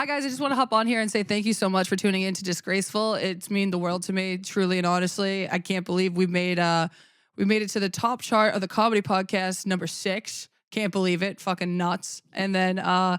Hi, guys. I just want to hop on here and say thank you so much for tuning in to Disgraceful. It's mean the world to me, truly and honestly. I can't believe we made it to the top chart of the comedy podcast, number 6. Can't believe it. Fucking nuts. And then I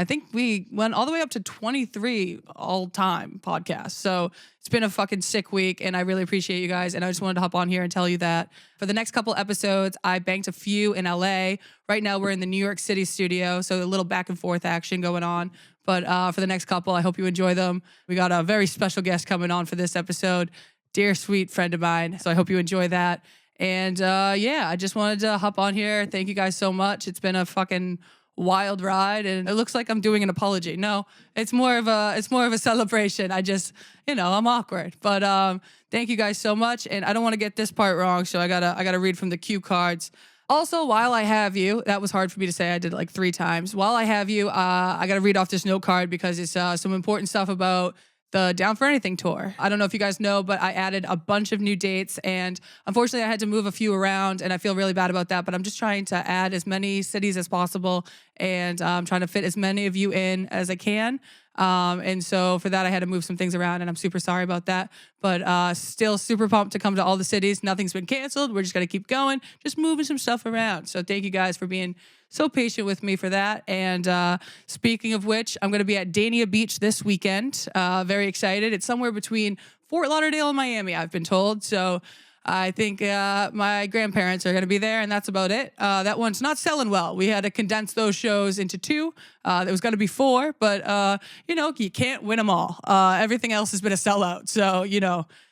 think we went all the way up to 23 all-time podcasts. So it's been a fucking sick week, and I really appreciate you guys. And I just wanted to hop on here and tell you that for the next couple episodes, I banked a few in LA. Right now, we're in the New York City studio, so a little back and forth action going on. But for the next couple, I hope you enjoy them. We got a very special guest coming on for this episode, dear sweet friend of mine. So I hope you enjoy that. And I just wanted to hop on here. Thank you guys so much. It's been a fucking wild ride, and it looks like I'm doing an apology. No, it's more of a celebration. I just, I'm awkward. But thank you guys so much. And I don't want to get this part wrong, so I gotta read from the cue cards. Also, while I have you, that was hard for me to say. I did it like 3 times. While I have you, I got to read off this note card because it's some important stuff about the Down for Anything tour. I don't know if you guys know, but I added a bunch of new dates, and unfortunately I had to move a few around, and I feel really bad about that, but I'm just trying to add as many cities as possible, and I'm trying to fit as many of you in as I can. And so for that, I had to move some things around, and I'm super sorry about that. But still super pumped to come to all the cities. Nothing's been canceled. We're just going to keep going, just moving some stuff around. So thank you guys for being so patient with me for that. And speaking of which, I'm going to be at Dania Beach this weekend. Very excited. It's somewhere between Fort Lauderdale and Miami, I've been told. So I think my grandparents are going to be there, and that's about it. That one's not selling well. We had to condense those shows into 2. There was going to be 4, but, you can't win them all. Everything else has been a sellout. So,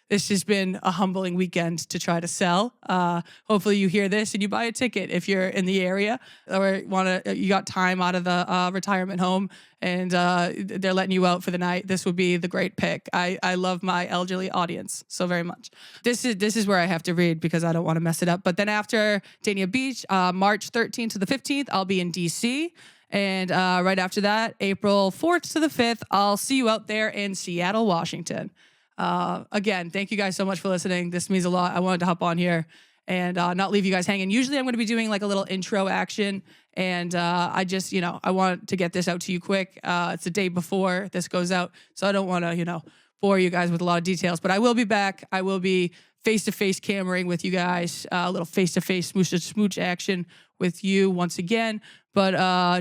it's just been a humbling weekend to try to sell. Hopefully you hear this and you buy a ticket if you're in the area or you got time out of the retirement home and they're letting you out for the night. This would be the great pick. I love my elderly audience so very much. This is where I have to read because I don't want to mess it up. But then after Dania Beach, March 13th to the 15th, I'll be in DC. And right after that, April 4th to the 5th, I'll see you out there in Seattle, Washington. Again, thank you guys so much for listening. This means a lot. I wanted to hop on here and not leave you guys hanging. Usually I'm going to be doing like a little intro action, and I just, I want to get this out to you quick. It's the day before this goes out, so I don't want to, bore you guys with a lot of details, but I will be back. I will be face-to-face cameraing with you guys, a little face-to-face smooch action with you once again, but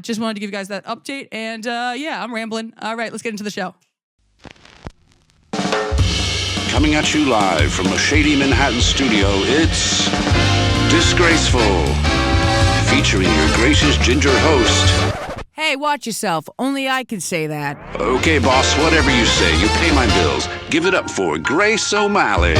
just wanted to give you guys that update, and I'm rambling. All right, let's get into the show. Coming at you live from a shady Manhattan studio, it's Disgraceful, featuring your gracious ginger host. Hey, watch yourself. Only I can say that. Okay, boss, whatever you say. You pay my bills. Give it up for Grace O'Malley.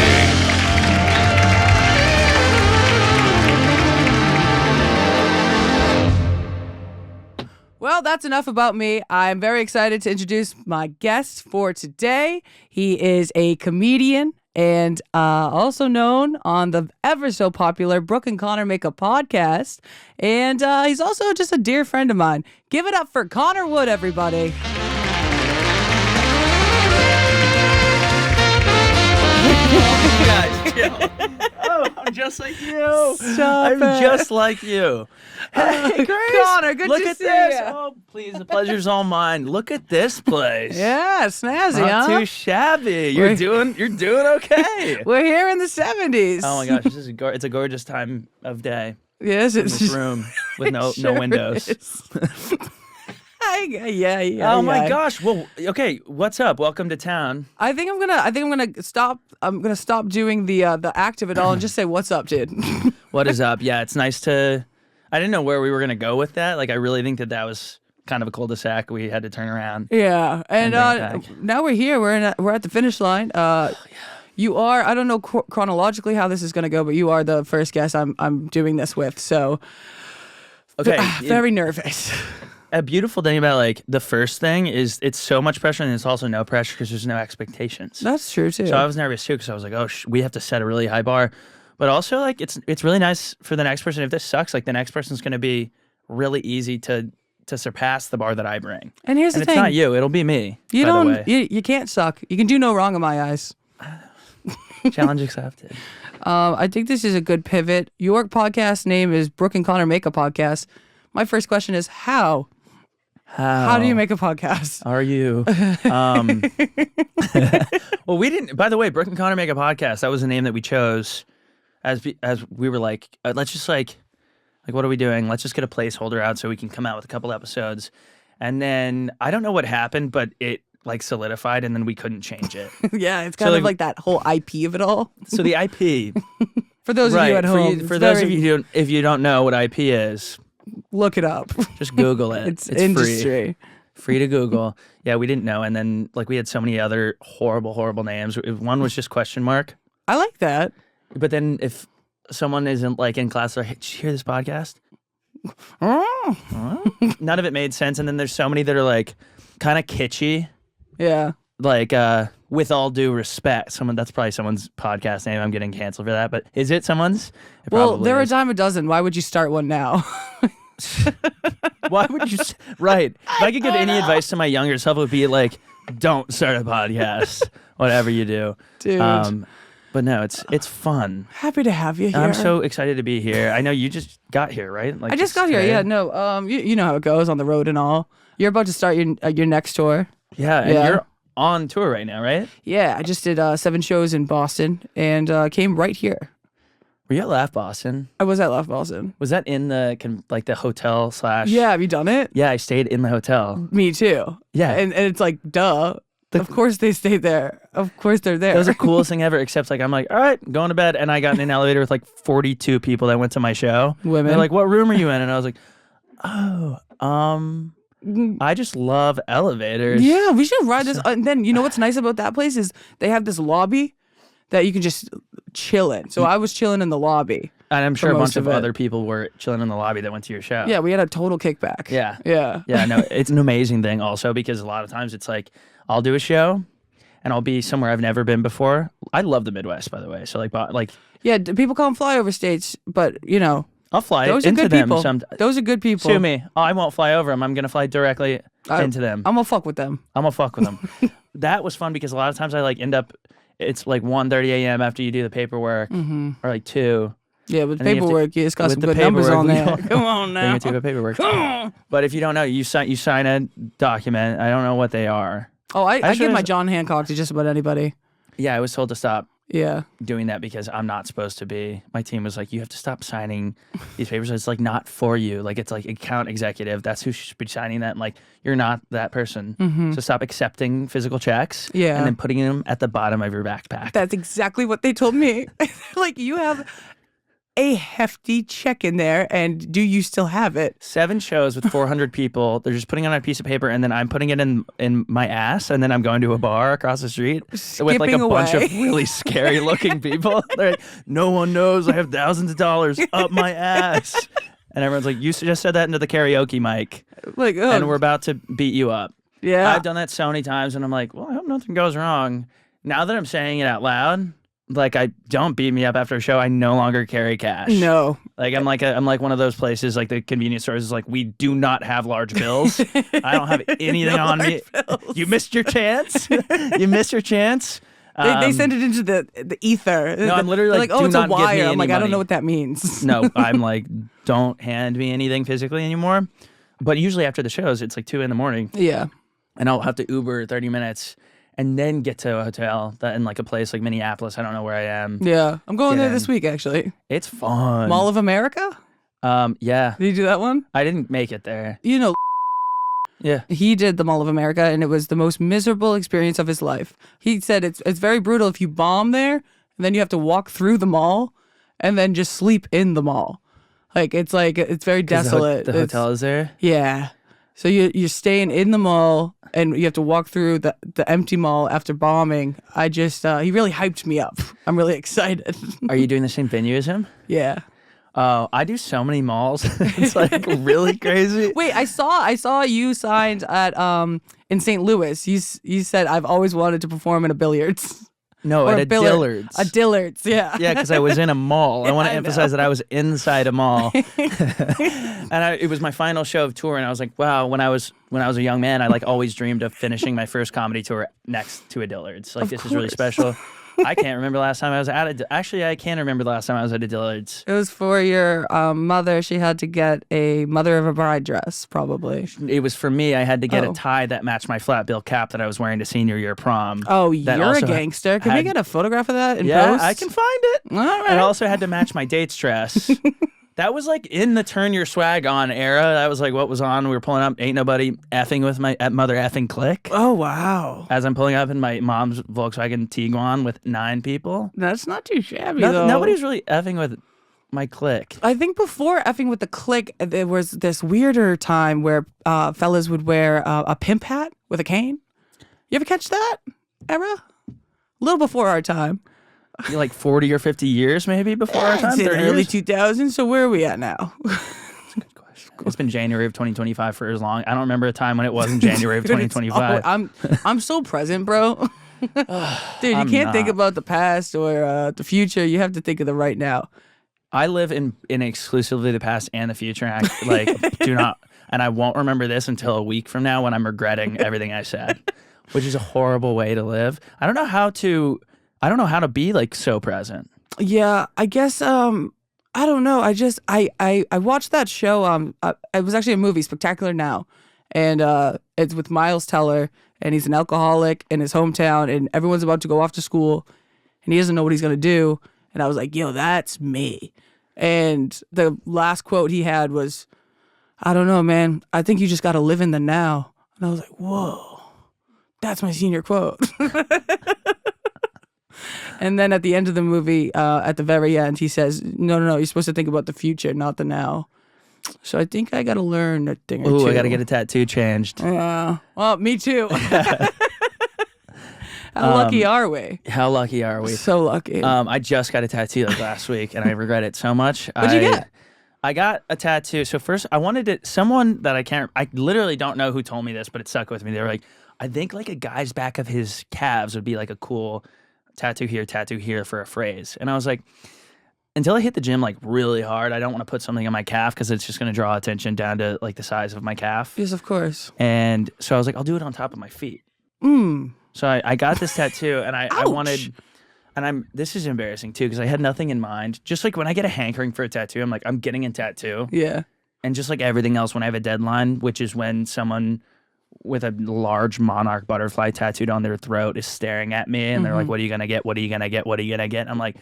Well, that's enough about me. I'm very excited to introduce my guest for today. He is a comedian and also known on the ever so popular Brooke and Connor Make a Podcast. And he's also just a dear friend of mine. Give it up for Connor Wood, everybody. Guys, chill. Oh, I'm just like you. I'm just like you. Hey, Grace. Connor, good look to at see this. ya. Oh, please, the pleasure's all mine. Look at this place. Yeah, snazzy, Not huh? too shabby. You're doing okay. We're here in the 70s. Oh my gosh, this is it's a gorgeous time of day. Yes, In it's this room with no Sure windows. Yeah. Oh my gosh. Well, okay. What's up? Welcome to town. I think I'm gonna stop. I'm gonna stop doing the act of it all and just say, "What's up, dude?" What is up? Yeah, it's nice to. I didn't know where we were gonna go with that. Like, I really think that was kind of a cul-de-sac. We had to turn around. Yeah, and bring it back. now we're here. We're at the finish line. You are. I don't know chronologically how this is gonna go, but you are the first guest I'm doing this with. So, Okay. very nervous. A beautiful thing about like the first thing is it's so much pressure and it's also no pressure because there's no expectations. That's true too. So I was nervous too because I was like, oh, we have to set a really high bar. But also like it's really nice for the next person. If this sucks, like the next person's going to be really easy to surpass the bar that I bring. And here's the it's thing. not you. It'll be me. You by the don't. way. You can't suck. You can do no wrong in my eyes. Challenge accepted. I think this is a good pivot. Your podcast name is Brooke and Connor Make a Podcast. My first question is how? How do you make a podcast? Are you? Well, we didn't. By the way, Brooke and Connor Make a Podcast. That was the name that we chose, as we were like, let's just like what are we doing? Let's just get a placeholder out so we can come out with a couple episodes. And then I don't know what happened, but it like solidified, and then we couldn't change it. Yeah, it's kind of like that whole IP of it all. So the IP, for those of you at home, for those of you if you don't know what IP is, look it up. just Google it. It's industry. Free to Google. Yeah, we didn't know, and then like we had so many other horrible names. One was just question mark. I like that. But then if someone isn't like in class, they're like, hey, did you hear this podcast? None of it made sense, and then there's so many that are like kind of kitschy. Yeah. Like, with all due respect, that's probably someone's podcast name. I'm getting canceled for that, but is it someone's? Well, there are a dime a dozen. Why would you start one now? Why would you? Right. If I could give any advice to my younger self, it would be like, don't start a podcast, whatever you do. Dude. But no, it's fun. Happy to have you here. I'm so excited to be here. I know you just got here, right? Like I just got here. today? Yeah, no. You know how it goes on the road and all. You're about to start your next tour. Yeah, and you're on tour right now, right? Yeah, I just did 7 shows in Boston and came right here. Were you at Laugh Boston? I was at Laugh Boston. Was that in the hotel / Yeah, have you done it? Yeah, I stayed in the hotel. Me too. Yeah. And it's like, duh. Of course they stayed there. Of course they're there. That was the coolest thing ever, except like I'm like, all right, going to bed. And I got in an elevator with like 42 people that went to my show. Women. They're like, what room are you in? And I was like, oh, I just love elevators. Yeah, we should ride this. And then you know what's nice about that place is they have this lobby that you can just chill in. So I was chilling in the lobby. And I'm sure a bunch of it. other people were chilling in the lobby that went to your show. Yeah, we had a total kickback. Yeah. Yeah. Yeah, no, it's an amazing thing also because a lot of times it's like I'll do a show and I'll be somewhere I've never been before. I love the Midwest, by the way. So like yeah, people call them flyover states, but you know, I'll fly those into are good them. people. Those are good people. Sue me. Oh, I won't fly over them. I'm gonna fly directly into them. I'm gonna fuck with them. I'm gonna fuck with them. That was fun because a lot of times I like end up. It's like 1:30 a.m. after you do the paperwork, or like 2. Yeah, with And then you have to- paperwork, it's got with some the good numbers on paperwork, there. Come on Then now. you have to do paperwork. But if you don't know, you sign a document. I don't know what they are. Oh, I give should've- my John Hancock to just about anybody. Yeah, I was told to stop Yeah. doing that because I'm not supposed to be. My team was like, you have to stop signing these papers. It's like not for you. Like it's like account executive. That's who should be signing that. And like you're not that person. So stop accepting physical checks. Yeah. And then putting them at the bottom of your backpack. That's exactly what they told me. Like, you have a hefty check in there, and do you still have it? 7 shows with 400 people. They're just putting it on a piece of paper, and then I'm putting it in my ass, and then I'm going to a bar across the street with like a Skipping bunch of away. really scary looking people. They're like, no one knows I have thousands of dollars up my ass. And everyone's like, you just said that into the karaoke mic, Like, oh, and we're about to beat you up. yeah. I've done that so many times, and I'm like, well, I hope nothing goes wrong. Now that I'm saying it out loud, like, I don't beat me up after a show. I no longer carry cash. No. Like I'm like one of those places, like the convenience stores is like, we do not have large bills. I don't have anything on me. You missed your chance. You missed your chance. They send it into the ether. No, I'm literally like, oh, do it's not a give me wire. I'm any like, I don't money. know what that means. No, I'm like, don't hand me anything physically anymore. But usually after the shows, it's like 2 a.m, Yeah. and I'll have to Uber 30 minutes and then get to a hotel that in like a place like Minneapolis. I don't know where I am. Yeah. I'm going Get there in. this week, actually. It's fun. Mall of America? Yeah. Did you do that one? I didn't make it there. You know, Yeah. he did the Mall of America, and it was the most miserable experience of his life. He said it's very brutal if you bomb there, and then you have to walk through the mall, and then just sleep in the mall. Like it's very desolate. The hotel is there. Yeah. So you're staying in the mall, and you have to walk through the empty mall after bombing. I just he really hyped me up. I'm really excited. Are you doing the same venue as him? Yeah. Oh, I do so many malls. It's like really crazy. Wait, I saw you signed at in St. Louis. You said I've always wanted to perform in a billiards. No, Or at a a Billard- Dillard's. A Dillard's, yeah. Yeah, because I was in a mall. I want to I emphasize know. that I was inside a mall, and it was my final show of tour. And I was like, wow. When I was a young man, I like always dreamed of finishing my first comedy tour next to a Dillard's. Like Of this is really course. special. I can't remember the last time I was at a. Actually, I can remember the last time I was at a Dillard's. It was for your mother. She had to get a mother of a bride dress, probably. It was for me. I had to get a tie that matched my flat bill cap that I was wearing to senior year prom. Oh, you're a gangster. Can we get a photograph of that in post? I can find it. All right. And I also had to match my date's dress. That was like in the turn your swag on era. That was like what was on. We were pulling up. Ain't nobody effing with my mother effing clique. Oh, wow. As I'm pulling up in my mom's Volkswagen Tiguan with 9 people. That's not too shabby, though. Nobody's really effing with my clique. I think before effing with the clique, there was this weirder time where fellas would wear a pimp hat with a cane. You ever catch that era? A little before our time. Like 40 or 50 years maybe before our time? It's in 30 early years? 2000s, so where are we at now? That's a good question. It's been January of 2025 for as long. I don't remember a time when it wasn't January of 2025. I'm so present, bro. Dude, you can't think about the past or the future. You have to think of the right now. I live in exclusively the past and the future. And do not, and I won't remember this until a week from now when I'm regretting everything I said, which is a horrible way to live. I don't know how to be like so present. Yeah, I guess I don't know. I watched that show. It was actually a movie, Spectacular Now, and it's with Miles Teller, and he's an alcoholic in his hometown, and everyone's about to go off to school, and he doesn't know what he's gonna do. And I was like, yo, that's me. And the last quote he had was, I don't know, man. I think you just got to live in the now. And I was like, whoa, that's my senior quote. And then at the end of the movie, at the very end, he says, no, you're supposed to think about the future, not the now. So I think I got to learn a thing or two. Ooh, I got to get a tattoo changed. Well, me too. How lucky are we? How lucky are we? So lucky. I just got a tattoo like last week, and I regret it so much. What'd you get? I got a tattoo. So first, I wanted it. Someone that I literally don't know who told me this, but it stuck with me. They were like, I think like a guy's back of his calves would be like a cool tattoo here for a phrase. And I was like, until I hit the gym like really hard, I don't want to put something on my calf because it's just going to draw attention down to like the size of my calf. Yes, of course. And so I was like, I'll do it on top of my feet. So I got this tattoo, and I wanted, and this is embarrassing too because I had nothing in mind. Just like when I get a hankering for a tattoo, I'm like, I'm getting a tattoo. Yeah. And just like everything else, when I have a deadline, which is when someone with a large monarch butterfly tattooed on their throat is staring at me, and they're like, what are you going to get? What are you going to get? What are you going to get? And I'm like,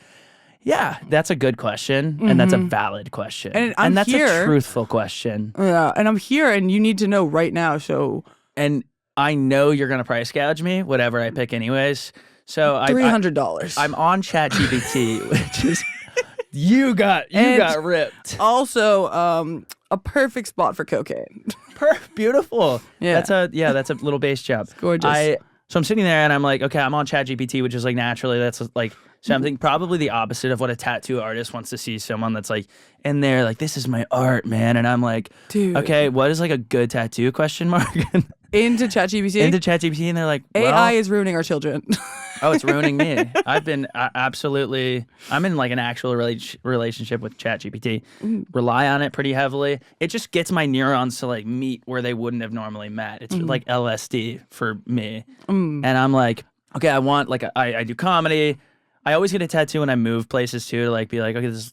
yeah, that's a good question, and that's a valid question. And that's a truthful question. Yeah, and I'm here, and you need to know right now, so... And I know you're going to price gouge me, whatever I pick anyways. So $300. I'm on ChatGPT, which is... You got ripped. Also, a perfect spot for cocaine. Beautiful. Yeah. That's a little bass jump. It's gorgeous. So I'm sitting there and I'm like, okay, I'm on ChatGPT, which is like naturally that's like something probably the opposite of what a tattoo artist wants to see someone that's like in there like, this is my art, man. And I'm like, dude, okay, what is like a good tattoo ? Into ChatGPT? Into ChatGPT, and they're like, well, AI is ruining our children. Oh, it's ruining me. I've been I'm in like an actual relationship with ChatGPT. Rely on it pretty heavily. It just gets my neurons to like meet where they wouldn't have normally met. It's like LSD for me. And I'm like, okay, I want like I do comedy. I always get a tattoo when I move places too to like be like, okay, this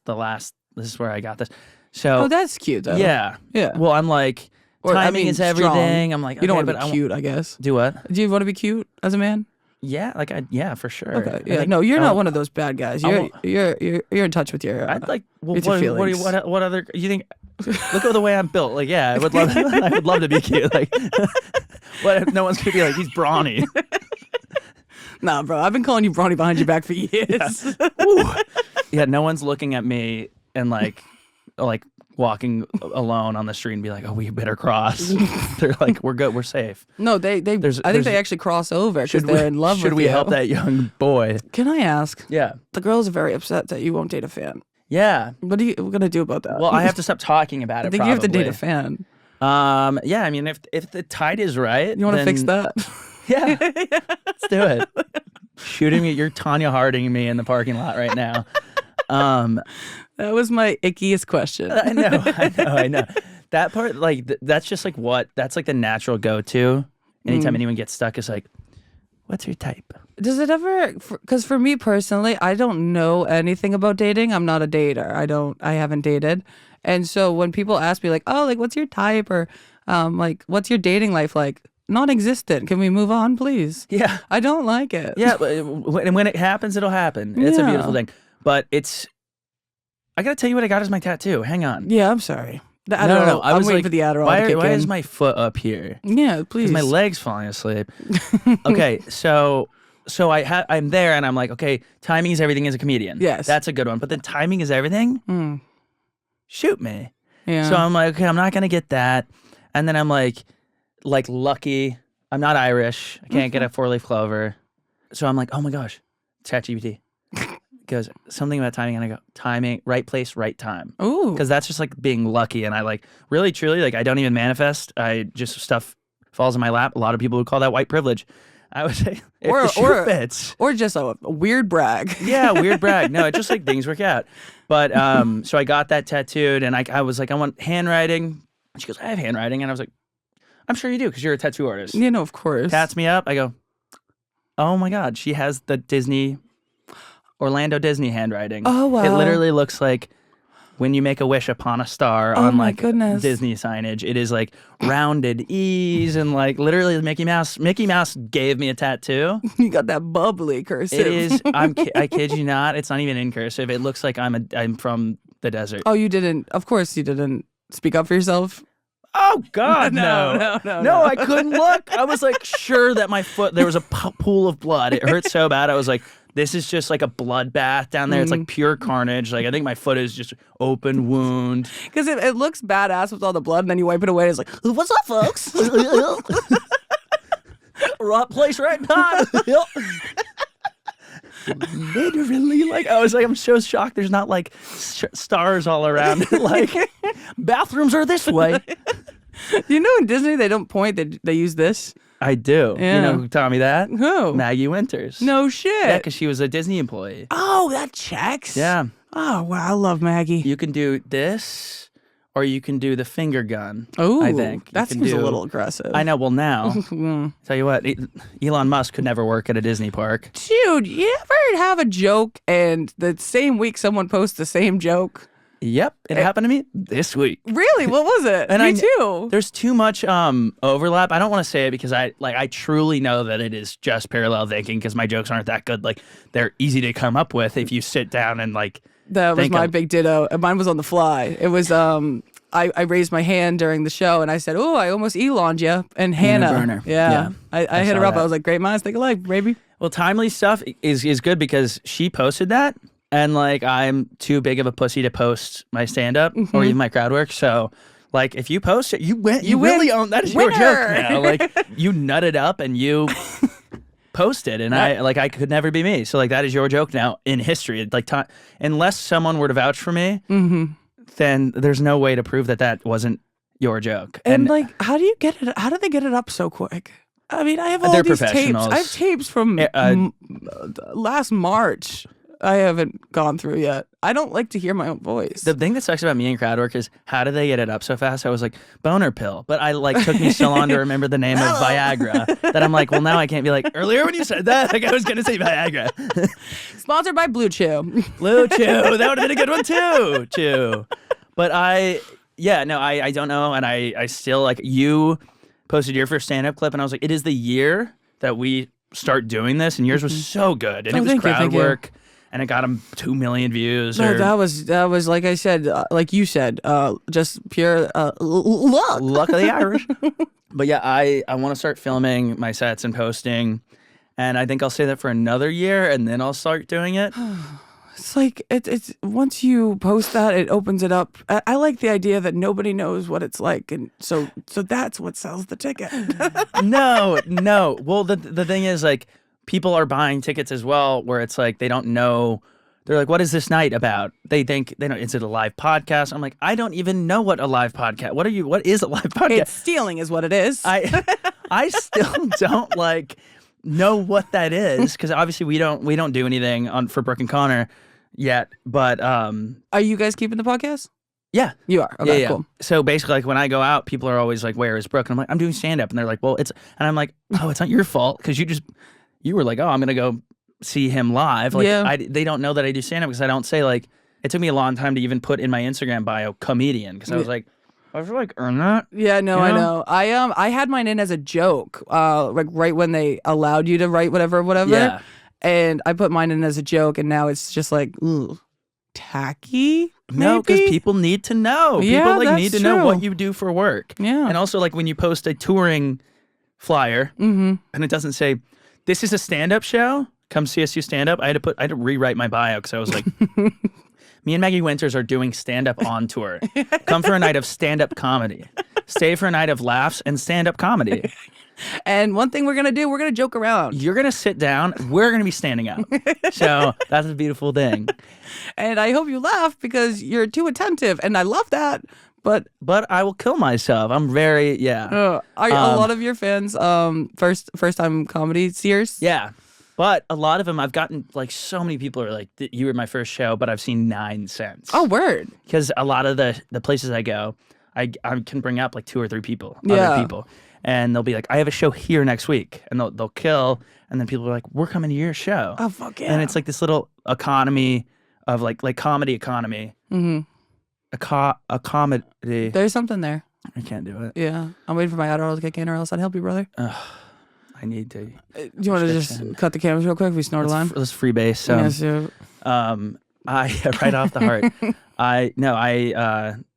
is where I got this. So that's cute though. Yeah. Well, I'm like, timing is everything. Strong. I'm like, okay, you don't want to be cute, I guess. Do what? Do you want to be cute as a man? Yeah, for sure. Okay. Yeah. No, you're not one of those bad guys. You're in touch with your. I'd like. Well, with your feelings. What other? You think? Look at the way I'm built. Like, yeah, I would love. I would love to be cute. Like, what if no one's gonna be like, he's brawny? Nah, bro. I've been calling you brawny behind your back for years. Yeah, no one's looking at me and like walking alone on the street and be like, oh, we better cross. They're like, we're good, we're safe. No, I think they actually cross over because they're in love with you. Should we help that young boy? Can I ask? Yeah. The girls are very upset that you won't date a fan. Yeah. What are you going to do about that? Well, I have to stop talking about it. I think you have to date a fan. Yeah, I mean, if the tide is right. You want to fix that? Yeah. Let's do it. Shooting me, you're Tanya Harding me in the parking lot right now. That was my ickiest question. I know. That part, like, that's just like that's like the natural go-to. Anytime anyone gets stuck is like, What's your type? Does it ever? Because for me personally, I don't know anything about dating. I'm not a dater. I haven't dated, and so when people ask me like, oh, like what's your type, or like what's your dating life like? Non-existent. Can we move on, please? Yeah. I don't like it. Yeah, and when it happens, it'll happen. It's a beautiful thing. But I gotta tell you what I got as my tattoo. Hang on. Yeah, I'm sorry. The No. Adderall. I I'm was waiting like, for the Adderall why, to kick why in. is my foot up here? Yeah, please. My leg's falling asleep. Okay, so I'm there and I'm like, okay, timing is everything as a comedian. Yes. That's a good one. But then timing is everything? Shoot me. Yeah. So I'm like, okay, I'm not gonna get that. And then I'm like lucky. I'm not Irish. I can't get a 4-leaf clover. So I'm like, oh my gosh, ChatGPT. Goes something about timing, and I go, timing, right place, right time. Ooh. Because that's just like being lucky, and I like really truly like I don't even manifest. I just stuff falls in my lap. A lot of people would call that white privilege. I would say if the shoe fits, or just a weird brag. Yeah, weird brag. No, it's just like things work out. But so I got that tattooed, and I was like, I want handwriting. And she goes, I have handwriting, and I was like, I'm sure you do because you're a tattoo artist. You know, of course. Tats me up. I go, oh my god, she has the Orlando Disney handwriting. Oh, wow. It literally looks like when you make a wish upon a star on my like goodness. Disney signage. It is like rounded E's and like literally Mickey Mouse. Mickey Mouse gave me a tattoo. You got that bubbly cursive. It is. I kid you not. It's not even in cursive. It looks like I'm from the desert. Oh, you didn't. Of course, you didn't speak up for yourself. Oh God, No, no! I couldn't look. I was like sure that my foot. There was a pool of blood. It hurt so bad. I was like, this is just like a bloodbath down there. It's like pure carnage. Like I think my foot is just open wound. Because it looks badass with all the blood, and then you wipe it away. And it's like, what's up, folks? Right place, right time. Literally, like I was like, I'm so shocked. There's not like stars all around. Like bathrooms are this way. You know, in Disney they don't point. They use this. I do. Yeah. You know who taught me that? Who? Maggie Winters. No shit. Yeah, because she was a Disney employee. Oh, that checks. Yeah. Oh wow, I love Maggie. You can do this, or you can do the finger gun. Oh, I think that seems a little aggressive. I know. Well, now tell you what, Elon Musk could never work at a Disney park. Dude, you ever have a joke and the same week someone posts the same joke? Yep, it happened to me this week. Really? What was it? And me too. There's too much overlap. I don't want to say it because I truly know that it is just parallel thinking because my jokes aren't that good. Like they're easy to come up with if you sit down and like. That was my big ditto. Mine was on the fly. It was I raised my hand during the show and I said, "Oh, I almost Elon'd you." And Hannah, Burner. yeah. I hit her up. that. I was like, "Great minds think alike, baby." Well, timely stuff is good because she posted that. And like I'm too big of a pussy to post my stand-up or even my crowd work. So like if you post it, you win. You really own that is your joke now. Like you nutted up and you posted, and I could never be me. So like that is your joke now in history. Like unless someone were to vouch for me, then there's no way to prove that wasn't your joke. And like, how do you get it? How do they get it up so quick? I mean, I have all these tapes. I have tapes from last March. I haven't gone through yet. I don't like to hear my own voice. The thing that sucks about me and crowd work is how do they get it up so fast? I was like, boner pill. But I like took me so long to remember the name of Viagra that I'm like, well, now I can't be like, earlier when you said that, like I was going to say Viagra. Sponsored by Blue Chew. Blue Chew. That would have been a good one too. Chew. But I don't know. And I still like you posted your first stand-up clip and I was like, it is the year that we start doing this. And yours was so good. And it was crowd work. And it got him 2 million views. No, that was like I said, like you said, just pure luck. Luck of the Irish. But yeah, I want to start filming my sets and posting, and I think I'll say that for another year, and then I'll start doing it. It's like it's once you post that, it opens it up. I like the idea that nobody knows what it's like, and so that's what sells the ticket. No. Well, the thing is like. People are buying tickets as well where it's like they don't know. They're like, what is this night about? They think, they know, is it a live podcast? I'm like, I don't even know what a live podcast. What is a live podcast? It's stealing is what it is. I still don't like know what that is because obviously we don't do anything for Brooke and Connor yet. But are you guys keeping the podcast? Yeah. You are? Okay, cool. So basically, like, when I go out, people are always like, where is Brooke? And I'm like, I'm doing stand-up. And they're like, well, and I'm like, oh, it's not your fault because you were like, oh, I'm gonna go see him live. Like, Yeah. they don't know that I do stand up because I don't say like. It took me a long time to even put in my Instagram bio comedian because I was like, I feel like earn that. Yeah, no, You I know? know. I had mine in as a joke, like right when they allowed you to write whatever. Yeah. And I put mine in as a joke, and now it's just like, ooh, tacky. No, because maybe? people need to know. Yeah, People like that's need to know true. what you do for work. Yeah. And also like when you post a touring flyer and it doesn't say, this is a stand-up show, come see us do stand-up. I had to rewrite my bio because I was like, me and Maggie Winters are doing stand-up on tour. Come for a night of stand-up comedy. Stay for a night of laughs and stand-up comedy. And one thing we're gonna do, we're gonna joke around. You're going to sit down. We're going to be standing up. So that's a beautiful thing. And I hope you laugh because you're too attentive, and I love that. But But I will kill myself. I'm very, are a lot of your fans first time comedy seers? Yeah. But a lot of them, I've gotten like so many people are like, you were my first show, but I've seen 9 since. Oh, word. Because a lot of the places I go, I can bring up like 2 or 3 people, Yeah. other people. And they'll be like, I have a show here next week. And they'll kill. And then people are like, we're coming to your show. Oh, fuck yeah. And it's like this little economy of like comedy economy. Mm-hmm. A comedy. There's something there. I can't do it. Yeah. I'm waiting for my Adderall to kick in, or else I'd help you, brother. I need to. Do you want to just Prescription. cut the cameras real quick if we snort a line? Let's freebase. So, Yes, yeah. I right off the heart.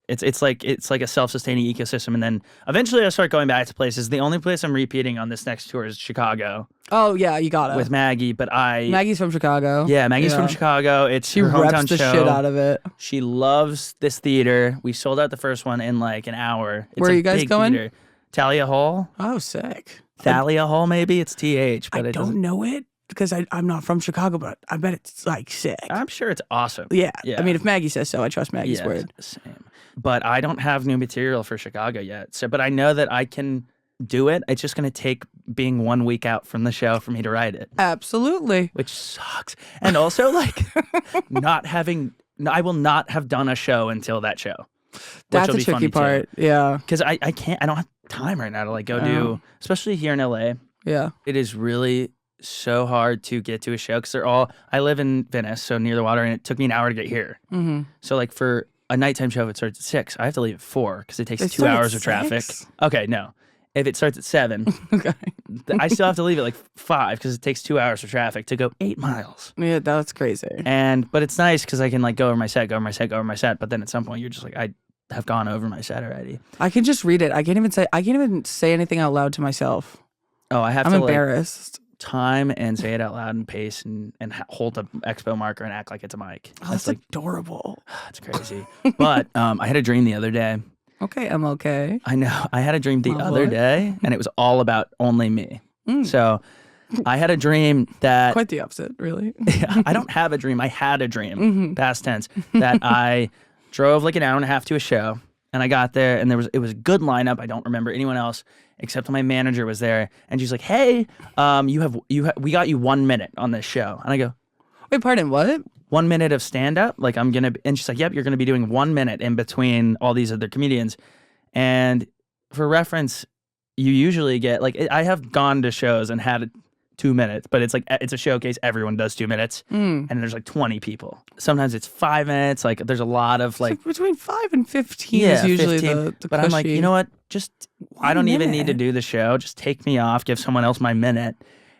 It's like a self-sustaining ecosystem, and then eventually I start going back to places. The only place I'm repeating on this next tour is Chicago Oh, yeah, you got it. with Maggie. But Maggie's from Chicago. Maggie's from Yeah. Chicago. It's She her hometown reps the show. shit out of it. She loves this theater. We sold out the first one in like an hour. It's Where a are you guys big going? Theater. Thalia Hall. Oh, sick. Thalia Hall, maybe it's TH, but I it don't doesn't. know it because I'm not from Chicago, but I bet it's like sick. I'm sure it's awesome. Yeah. Yeah. I mean, if Maggie says so, I trust Maggie's Yeah, word. same. But I don't have new material for Chicago yet. So, but I know that I can do it. It's just going to take being 1 week out from the show for me to write it, Absolutely. which sucks. And also, like, I will not have done a show until that show. That's the tricky part. Yeah. Because I don't have time right now to like go do, especially here in LA. Yeah. It is really so hard to get to a show because I live in Venice, so near the water, and it took me an hour to get here. Mm-hmm. So like for a nighttime show, if it starts at 6, I have to leave at 4 because it takes They 2 start at hours of traffic. 6? Okay, no. If it starts at 7, Okay. I still have to leave at like 5 because it takes 2 hours of traffic to go 8 miles. Yeah, that's crazy. But it's nice because I can like go over my set. But then at some point you're just like, I have gone over my set already. I can just read it. I can't even say anything out loud to myself. Oh, I have I'm to embarrassed. time and say it out loud and pace and hold the expo marker and act like it's a mic. Oh, that's like adorable. it's crazy. But I had a dream the other day. Okay, I'm okay. I know. I had a dream the Oh, other what? day, and it was all about only me. Mm. So I had a dream that Quite the opposite, really. I don't have a dream. I had a dream, Mm-hmm. past tense, that I drove like an hour and a half to a show, and I got there, and it was a good lineup. I don't remember anyone else except my manager was there, and she's like, "Hey, we got you 1 minute on this show," and I go, Wait, pardon, what? 1 minute of stand up? Like and she's like, yep, you're gonna be doing 1 minute in between all these other comedians. And for reference, you usually get like, I have gone to shows and had 2 minutes, but it's like, it's a showcase. Everyone does 2 minutes and there's like 20 people. Sometimes it's 5 minutes. Like there's a lot of like, Between 5 and 15 is usually 15. the But I'm like, cushy- you know what? Just, I don't even need to minute. do the show. Just take me off, give someone else my minute.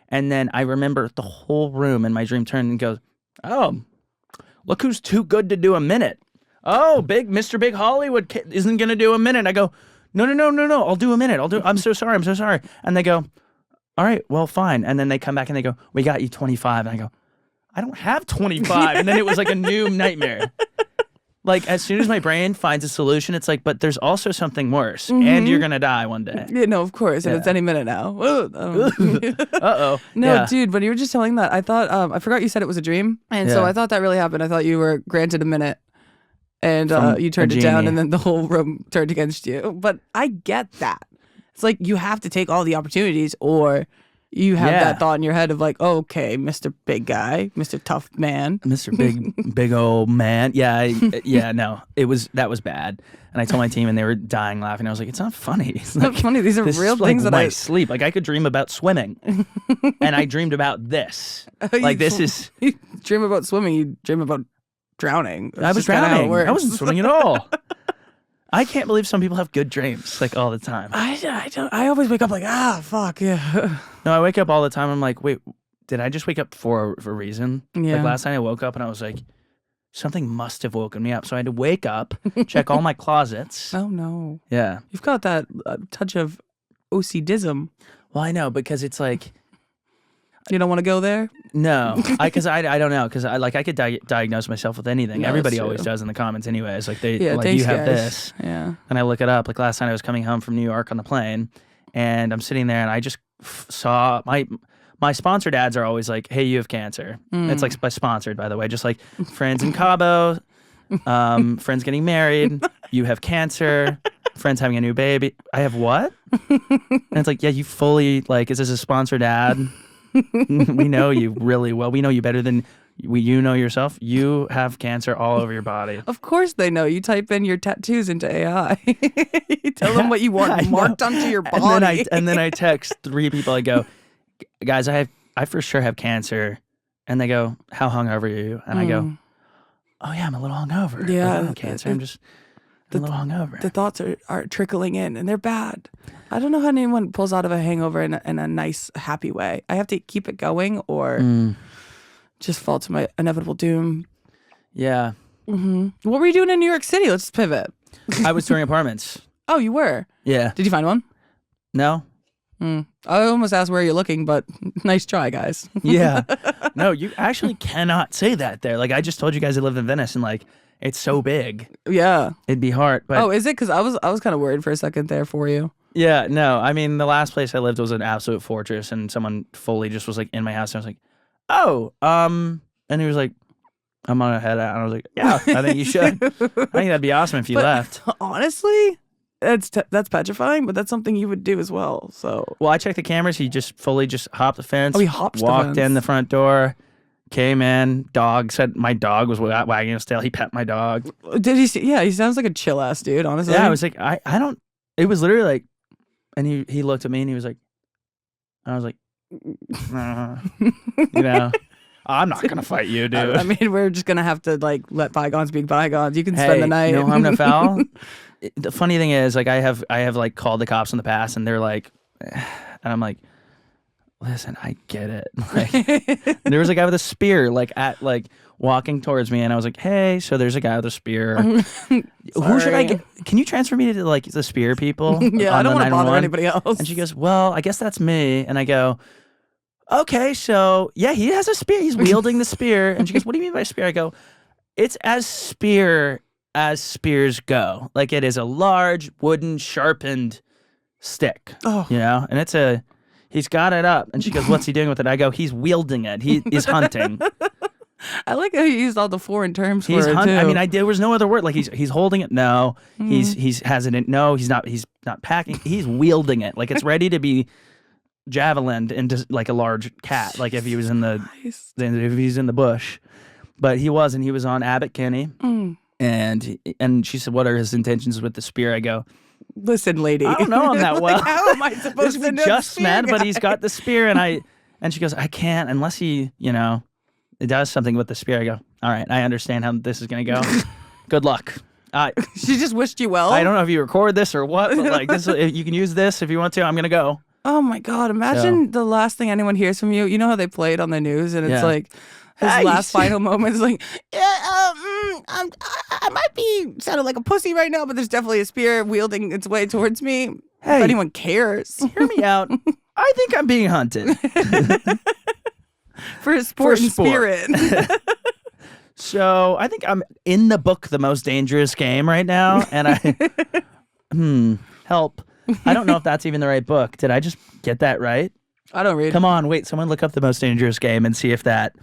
And then I remember the whole room in my dream turned and goes, oh, look who's too good to do a minute. Oh, Mr. Big Hollywood isn't going to do a minute. I go, no. I'll do a minute. I'm so sorry. And they go, all right, well, fine. And then they come back and they go, we got you 25. And I go, I don't have 25. And then it was like a new nightmare. Like as soon as my brain finds a solution, it's like, but there's also something worse and you're going to die one day. Yeah, no, of course. And it's Yeah. any minute now. Uh-oh. No, Yeah. dude, when you were just telling that, I thought, I forgot you said it was a dream. And so Yeah. I thought that really happened. I thought you were granted a minute and From you turned a it down genie. and then the whole room turned against you. But I get that. It's like you have to take all the opportunities or you have that thought in your head of like, oh, okay, Mr. Big Guy, Mr. Tough Man. Mr. Big old man. Yeah, no. That was bad. And I told my team and they were dying laughing. I was like, it's not funny. It's not funny. These are real things that I sleep. Like I could dream about swimming. And I dreamed about this. Like this is you dream about swimming, you dream about drowning. I was drowning. I wasn't swimming at all. I can't believe some people have good dreams like all the time. I don't. I always wake up like, fuck yeah. No, I wake up all the time. I'm like, wait, did I just wake up for a reason? Yeah. Like last night I woke up and I was like, something must have woken me up. So I had to wake up, check all my closets. Oh no. Yeah. You've got that touch of OCDism. Well, I know because it's like. You don't want to go there? No, because I don't know because I could diagnose myself with anything. No, Everybody always does in the comments, anyways. Like you have guys. this, yeah. And I look it up. Like last night, I was coming home from New York on the plane, and I'm sitting there, and I just saw my sponsored ads are always like, "Hey, you have cancer." It's like sponsored, by the way, just like friends in Cabo, friends getting married, you have cancer, friends having a new baby. I have what? And it's like, yeah, you fully like, is this a sponsored ad? We know you really well. We know you better than you know yourself. You have cancer all over your body. Of course they know. You type in your tattoos into AI. You tell them what you want marked onto your body. And then I text 3 people. I go, guys, I for sure have cancer. And they go, how hungover are you? And I go, oh yeah, I'm a little hungover. Yeah, I don't have cancer. I'm a little hungover. The thoughts are trickling in, and they're bad. I don't know how anyone pulls out of a hangover in a nice, happy way. I have to keep it going or just fall to my inevitable doom. Yeah. Mm-hmm. What were you doing in New York City? Let's pivot. I was touring apartments. Oh, you were? Yeah. Did you find one? No. I almost asked where you're looking, but nice try, guys. Yeah. No, you actually cannot say that there. Like, I just told you guys I lived in Venice, and like, it's so big. Yeah. It'd be hard. But is it? Because I was kind of worried for a second there for you. Yeah, no. I mean, the last place I lived was an absolute fortress, and someone fully just was like in my house, and I was like, oh, and he was like, I'm gonna head out. And I was like, yeah, I think you should. I think that'd be awesome if you left. Honestly, that's petrifying, but that's something you would do as well. So, well, I checked the cameras. He just fully just hopped the fence. Oh, he hopped the walked fence. in the front door, came in. Dog said my dog was wagging his tail. He pet my dog. Did he? Yeah, he sounds like a chill ass dude. Honestly, yeah. I was like, I don't. It was literally like, and he looked at me and he was like, I was like, you know. I'm not gonna fight you, dude. I mean, we're just gonna have to like let bygones be bygones. You can spend the night. No harm, no foul. The funny thing is, like, I have like called the cops in the past, and they're like, and I'm like, listen, I get it. Like, there was a guy with a spear, like walking towards me, and I was like, hey, so there's a guy with a spear. Who should I get? Can you transfer me to like the spear people? Yeah, I don't want to bother anybody else. And she goes, well, I guess that's me. And I go, okay, so yeah, he has a spear. He's wielding the spear. And she goes, what do you mean by spear? I go, it's as spear as spears go. Like, it is a large wooden sharpened stick. Oh. You know? And he's got it up. And she goes, what's he doing with it? I go, he's wielding it. He is hunting. I like how you used all the foreign terms for He's it, hunting. too. I mean, there was no other word. Like, he's holding it. No. He's has it in. No, he's not packing. He's wielding it. Like, it's ready to be javelined into like a large cat, like if he was in if he's in the bush. But he wasn't. He was on Abbot Kinney, and she said, "What are his intentions with the spear?" I go, listen, lady, I don't know him that well. Like, how am I supposed to know? Just met, but he's got the spear, and she goes, I can't unless he, it does something with the spear. I go, all right, I understand how this is gonna go. Good luck. She just wished you well. I don't know if you record this or what, but like this, you can use this if you want to. I'm gonna go. Oh my God! Imagine the last thing anyone hears from you. You know how they play it on the news, and it's like his last final moment is like, I might be sounding like a pussy right now, but there's definitely a spear wielding its way towards me. Hey, if anyone cares, hear me out. I think I'm being hunted for a sport and spirit. So I think I'm in the book The Most Dangerous Game right now, and I help. I don't know if that's even the right book. Did I just get that right? I don't read. Come on, wait. Someone look up The Most Dangerous Game and see if that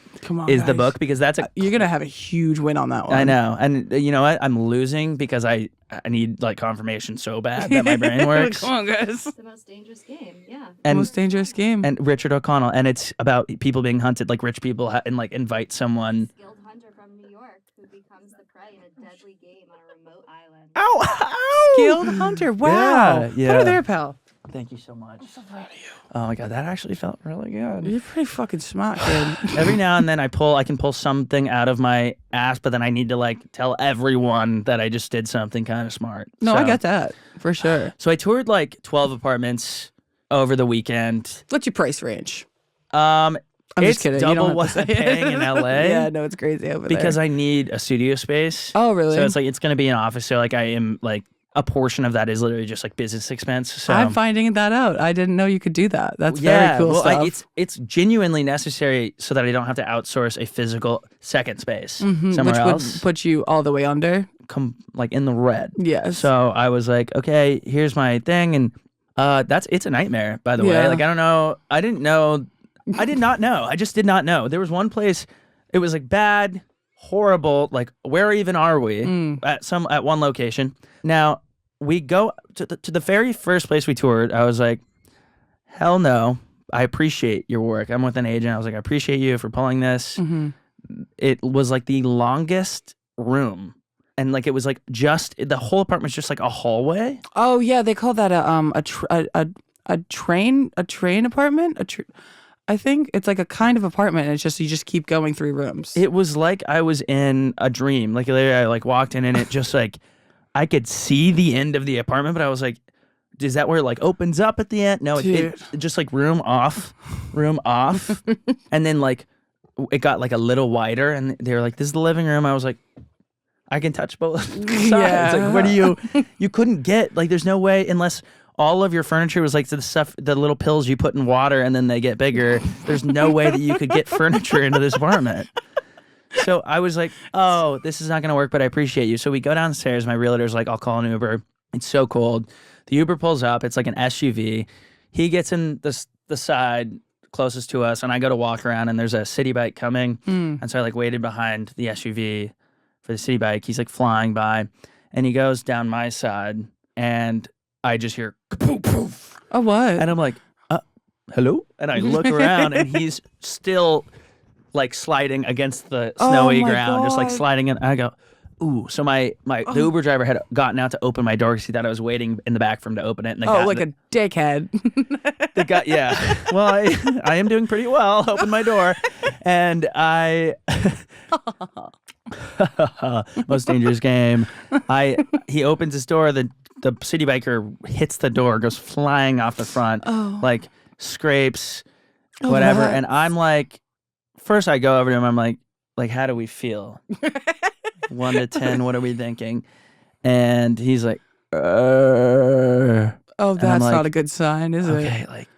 is the book, because that's you're gonna have a huge win on that one. I know, and you know what? I'm losing because I need like confirmation so bad that my brain works. Come on, guys. The Most Dangerous Game, yeah. And, Most Dangerous Game. And Richard O'Connell, and it's about people being hunted, like rich people, and like invite someone. Skilled hunter from New York who becomes the prey in a deadly game on a remote island. Ow! Skilled hunter. Wow. Yeah. Put her there, pal. Thank you so much. I'm so proud of you. Oh my god, that actually felt really good. You're pretty fucking smart, kid. Every now and then I can pull something out of my ass, but then I need to like tell everyone that I just did something kind of smart. No, So- I get that for sure. So I toured like 12 apartments over the weekend. What's your price range? I'm just it's kidding. You don't double have what to I'm say it. paying in LA. Yeah, no, it's crazy over there. Because I need a studio space. Oh, really? So it's like it's gonna be an office. So like I am like a portion of that is literally just like business expense. So I'm finding that out. I didn't know you could do that. That's very cool stuff. It's genuinely necessary so that I don't have to outsource a physical second space somewhere Which else. would put you all the way under. Come like in the red. Yes. So I was like, okay, here's my thing, and it's a nightmare. By the way, Yeah. like I don't know, I did not know. I just did not know. There was one place, it was like bad, horrible. Like where even are we? At one location. Now we go to the very first place we toured. I was like, hell no. I appreciate your work. I'm with an agent. I was like, I appreciate you for pulling this. It was like the longest room. And like it was like just the whole apartment's just like a hallway. Oh yeah, they call that a train apartment. I think it's like a kind of apartment. And it's just you just keep going through rooms. It was like I was in a dream. Like later I like walked in and it just like I could see the end of the apartment, but I was like, is that where it like opens up at the end? No, it just like room off. And then like it got like a little wider and they were like, this is the living room. I was like, I can touch both sides. Yeah. Like, what do you couldn't get, like, there's no way unless all of your furniture was like the stuff, the little pills you put in water and then they get bigger. There's no way that you could get furniture into this apartment. So I was like, oh, this is not going to work, but I appreciate you. So we go downstairs. My realtor's like, I'll call an Uber. It's so cold. The Uber pulls up. It's like an SUV. He gets in the side closest to us, and I go to walk around, and there's a Citi Bike coming. And so I like waited behind the SUV for the Citi Bike. He's like flying by, and he goes down my side, and I just hear poof, poof. Oh, what? And I'm like, hello? And I look around, and he's still like sliding against the snowy ground, just like sliding in. And I go, ooh. So the Uber driver had gotten out to open my door because he thought I was waiting in the back for him to open it. And a dickhead. The guy, yeah. Well, I am doing pretty well. Open my door, and Most Dangerous Game. He opens his door. The Citi Biker hits the door, goes flying off the front, like scrapes, whatever. And I'm like, first I go over to him. I'm like, how do we feel? 1 to 10, what are we thinking? And he's like, oh, that's like, not a good sign, is it? Okay, like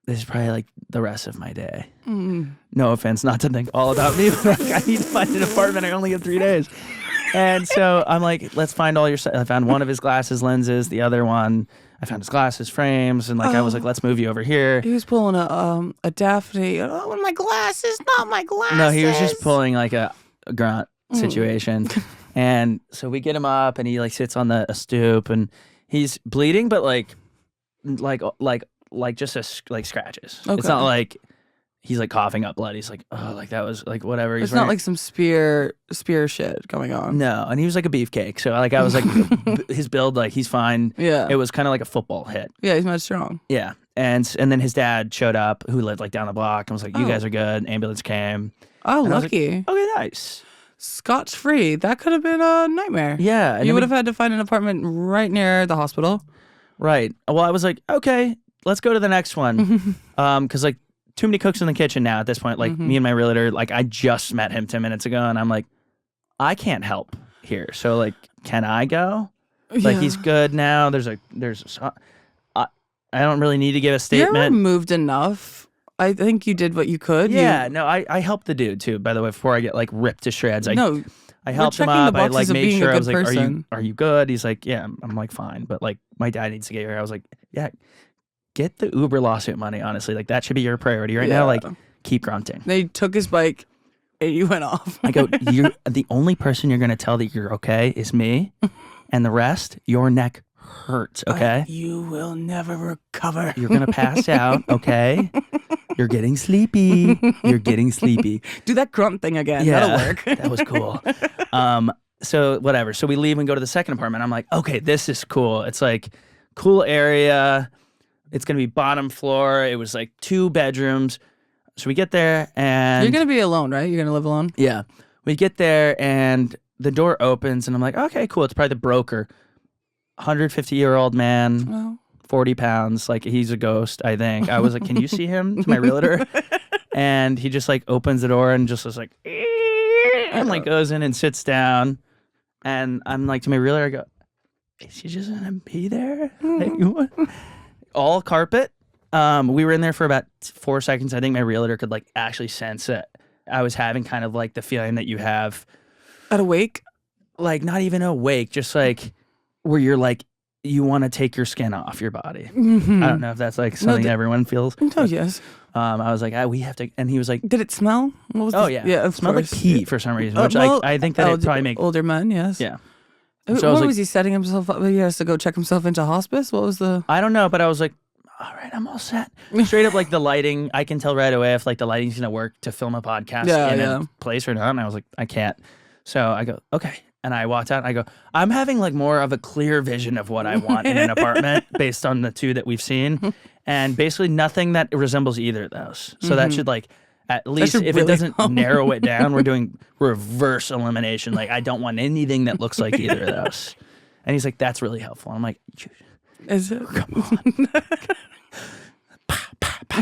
this is probably like the rest of my day. No offense, not to think all about me, but like, I need to find an apartment. I only have 3 days. And so I'm like, let's find all your stuff. I found one of his glasses lenses, the other one, I found his glasses frames, and like I was like, let's move you over here. He was pulling a Daphne. Oh, my glasses, not my glasses. No, he was just pulling like a grunt situation. And so we get him up, and he like sits on a stoop, and he's bleeding, but like just like scratches. Okay. It's not like he's like coughing up blood. He's like, oh, like that was like whatever. He's It's not like some spear shit going on. no, and he was like a beefcake. So like I was like, his build, like he's fine. Yeah. It was kind of like a football hit. Yeah, he's mad strong. Yeah, and then his dad showed up, who lived like down the block, and was like, you guys are good. Ambulance came. Oh, And I was like, lucky. okay, nice. Scotch free. That could have been a nightmare. Yeah, and You then would have had to find an apartment right near the hospital. Right. Well, I was like, okay, let's go to the next one. Because like too many cooks in the kitchen now at this point. Like me and my realtor, like I just met him 10 minutes ago, and I'm like, I can't help here. So like, can I go? Like he's good now. I don't really need to give a You're statement. removed enough. I think you did what you could. Yeah. No, I helped the dude too. By the way, before I get like ripped to shreds, I helped him checking up. the I boxes like of made being a sure I good was like, person. are you good? He's like, yeah. I'm like, fine, but like my dad needs to get here. I was like, yeah, get the Uber lawsuit money, honestly. Like, that should be your priority right now. Like, keep grunting. They took his bike and you went off. I go, you're the only person you're going to tell that you're okay is me. And the rest, your neck hurts, okay? You will never recover. You're going to pass out, okay? You're getting sleepy. You're getting sleepy. Do that grunt thing again. Yeah, That'll work. That was cool. So whatever. So we leave and go to the second apartment. I'm like, okay, this is cool. It's like cool area. It's going to be bottom floor. It was like 2 bedrooms. So we get there and... You're going to be alone, right? You're going to live alone? Yeah. We get there and the door opens and I'm like, okay, cool. It's probably the broker. 150-year-old man, 40 pounds. Like, he's a ghost, I think. I was like, can you see him? To my realtor. And he just like opens the door and just was like, and like goes in and sits down. And I'm like, to my realtor, I go, is she just going to be there? Like, what? All carpet. We were in there for about 4 seconds. I think my realtor could like actually sense it. I was having kind of like the feeling that you have at a wake, like not even awake, just like where you're like you want to take your skin off your body. Mm-hmm. I don't know if that's like something everyone feels. Oh yes. I was like, we have to, and he was like, did it smell? What was yeah, yeah, it smelled like pee for some reason, which I think that it probably makes older men, yes. Yeah. So what was he setting himself up? He has to go check himself into hospice. What was the? I don't know, but I was like, all right, I'm all set. Straight up, like the lighting, I can tell right away if like the lighting's gonna work to film a podcast in a place or not. And I was like, I can't. So I go, okay. And I walked out and I go, I'm having like more of a clear vision of what I want in an apartment based on the 2 that we've seen. And basically nothing that resembles either of those. So that should like, at least if it doesn't narrow it down, we're doing reverse elimination. Like, I don't want anything that looks like either of those. And he's like, that's really helpful. I'm like, is it? Come on.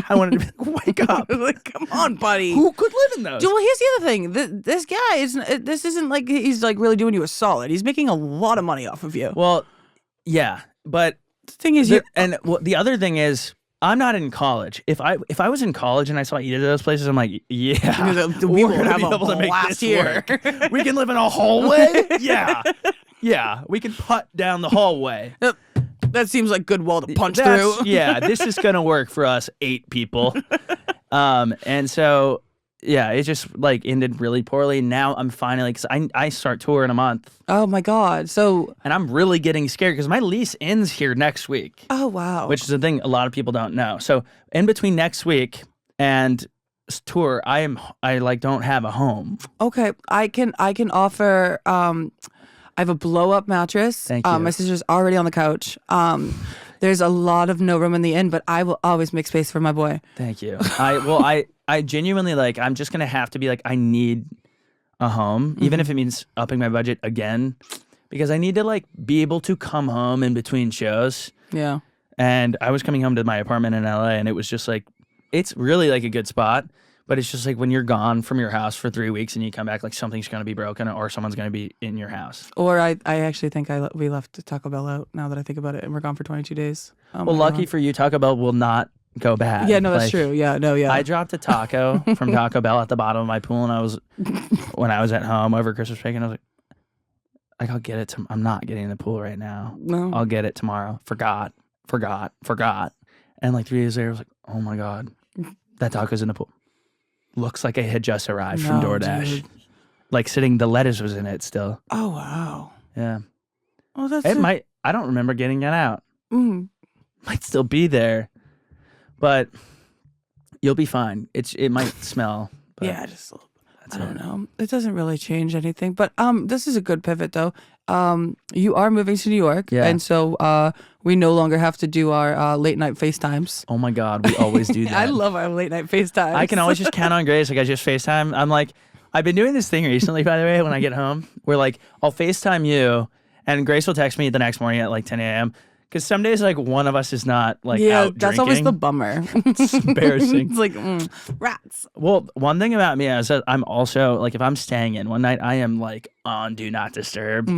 I wanted to be like, wake up. Like, come on, buddy. Who could live in those? Well, here's the other thing. This guy this isn't like he's like really doing you a solid. He's making a lot of money off of you. Well, yeah, but the thing is, the other thing is, I'm not in college. If I was in college and I saw either of those places, I'm like, yeah, we will have a blast here. We can live in a hallway. Yeah, we can putt down the hallway. That seems like good wall to punch through. Yeah, this is gonna work for us 8 people. And so yeah, it just like ended really poorly. Now I'm finally, because I start tour in a month. Oh my God! And I'm really getting scared because my lease ends here next week. Oh wow! Which is a thing a lot of people don't know. So in between next week and tour, I like don't have a home. Okay, I can offer. I have a blow-up mattress. Thank you. My sister's already on the couch. There's a lot of no room in the inn, but I will always make space for my boy. Thank you. I genuinely like, I'm just going to have to be like, I need a home, even if it means upping my budget again, because I need to like be able to come home in between shows. Yeah. And I was coming home to my apartment in LA and it was just like, it's really like a good spot. But it's just like when you're gone from your house for 3 weeks and you come back, like something's going to be broken or someone's going to be in your house. Or I actually think we left Taco Bell out now that I think about it, and we're gone for 22 days. Well, lucky for you, Taco Bell will not go bad. Yeah, no, that's true. Yeah, no, yeah. I dropped a taco from Taco Bell at the bottom of my pool, and when I was at home over Christmas break, and I was like, I'll get it. I'm not getting in the pool right now. No. I'll get it tomorrow. Forgot. And like 3 days later, I was like, oh my God, that taco's in the pool. Looks like I had just arrived from DoorDash. Dude. Like the lettuce was in it still. Oh, wow. Yeah. Oh, that's I don't remember getting it out. Might still be there. But you'll be fine. It might smell. But yeah, I don't know. It doesn't really change anything. But this is a good pivot though. You are moving to New York, and so we no longer have to do our late night FaceTimes. Oh my God, we always do that. I love our late night FaceTimes. I can always just count on Grace. Like I just FaceTime. I'm like, I've been doing this thing recently, by the way, when I get home, where like I'll FaceTime you, and Grace will text me the next morning at like 10 a.m. Because some days, like, one of us is not, like, out drinking. That's always the bummer. It's embarrassing. It's like, rats. Well, one thing about me is that I'm also, like, if I'm staying in one night, I am, like, on Do Not Disturb.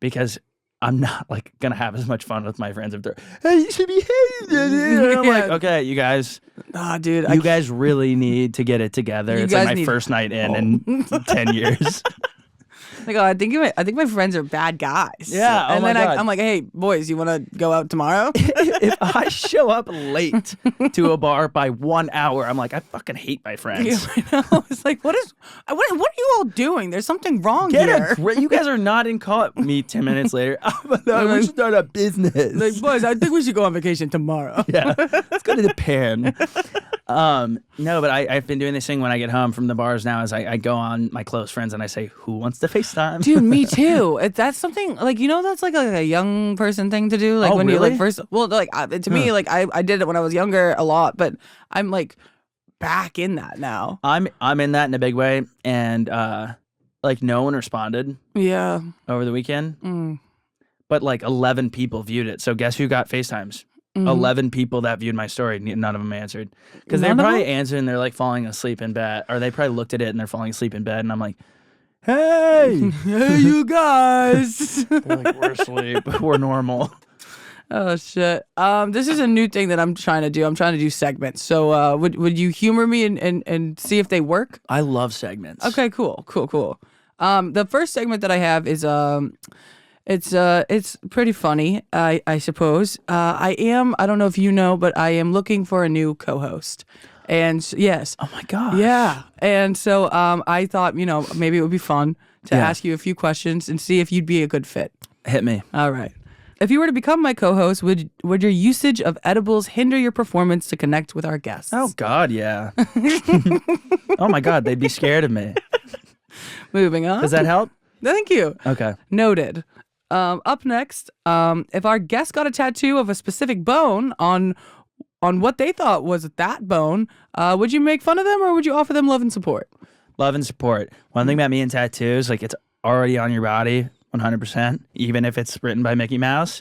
Because I'm not, like, going to have as much fun with my friends if they're, hey, you should be and I'm like, okay, you guys. Dude. You guys really need to get it together. It's like my first night in 10 years. Like, oh, I think my friends are bad guys. Yeah, oh and my then God. I'm like, hey, boys, you want to go out tomorrow? If I show up late to a bar by 1 hour, I'm like, I fucking hate my Yeah, friends. I know. It's like, what are you all doing? There's something wrong Get here. you guys are not in call. Me 10 minutes later. We should start a business. Like, boys, I think we should go on vacation tomorrow. Yeah, let's go to the pen. No, but I've been doing this thing when I get home from the bars now is I go on my close friends and I say, who wants to FaceTime? Dude, me too. That's something like that's like a young person thing to do. Like Oh, when you really? like first, well, like to me, like I did it when I was younger a lot, but I'm like back in that now. I'm in that in a big way, and like no one responded Yeah. over the weekend, Mm. but like 11 people viewed it. So guess who got FaceTimes? Mhm. 11 people that viewed my story. None of them answered because they're None of probably them? answering. They're like falling asleep in bed, or they probably looked at it and they're falling asleep in bed. And I'm like, hey, Hey, you guys. they're like, we're asleep. We're normal. Oh shit. This is a new thing that I'm trying to do. I'm trying to do segments. So would you humor me and see if they work? I love segments. Okay, cool. The first segment that I have is it's pretty funny, I suppose. I don't know if you know, but I am looking for a new co-host. And yes. Oh my god. Yeah. And so I thought, maybe it would be fun to Yeah. ask you a few questions and see if you'd be a good fit. Hit me. All right. If you were to become my co-host, would your usage of edibles hinder your performance to connect with our guests? Oh god, yeah. Oh my god, they'd be scared of me. Moving on. Does that help? Thank you. Okay. Noted. Up next, if our guest got a tattoo of a specific bone on what they thought was that bone, would you make fun of them or would you offer them love and support? Love and support. One thing about me and tattoos, like it's already on your body, 100%, even if it's written by Mickey Mouse.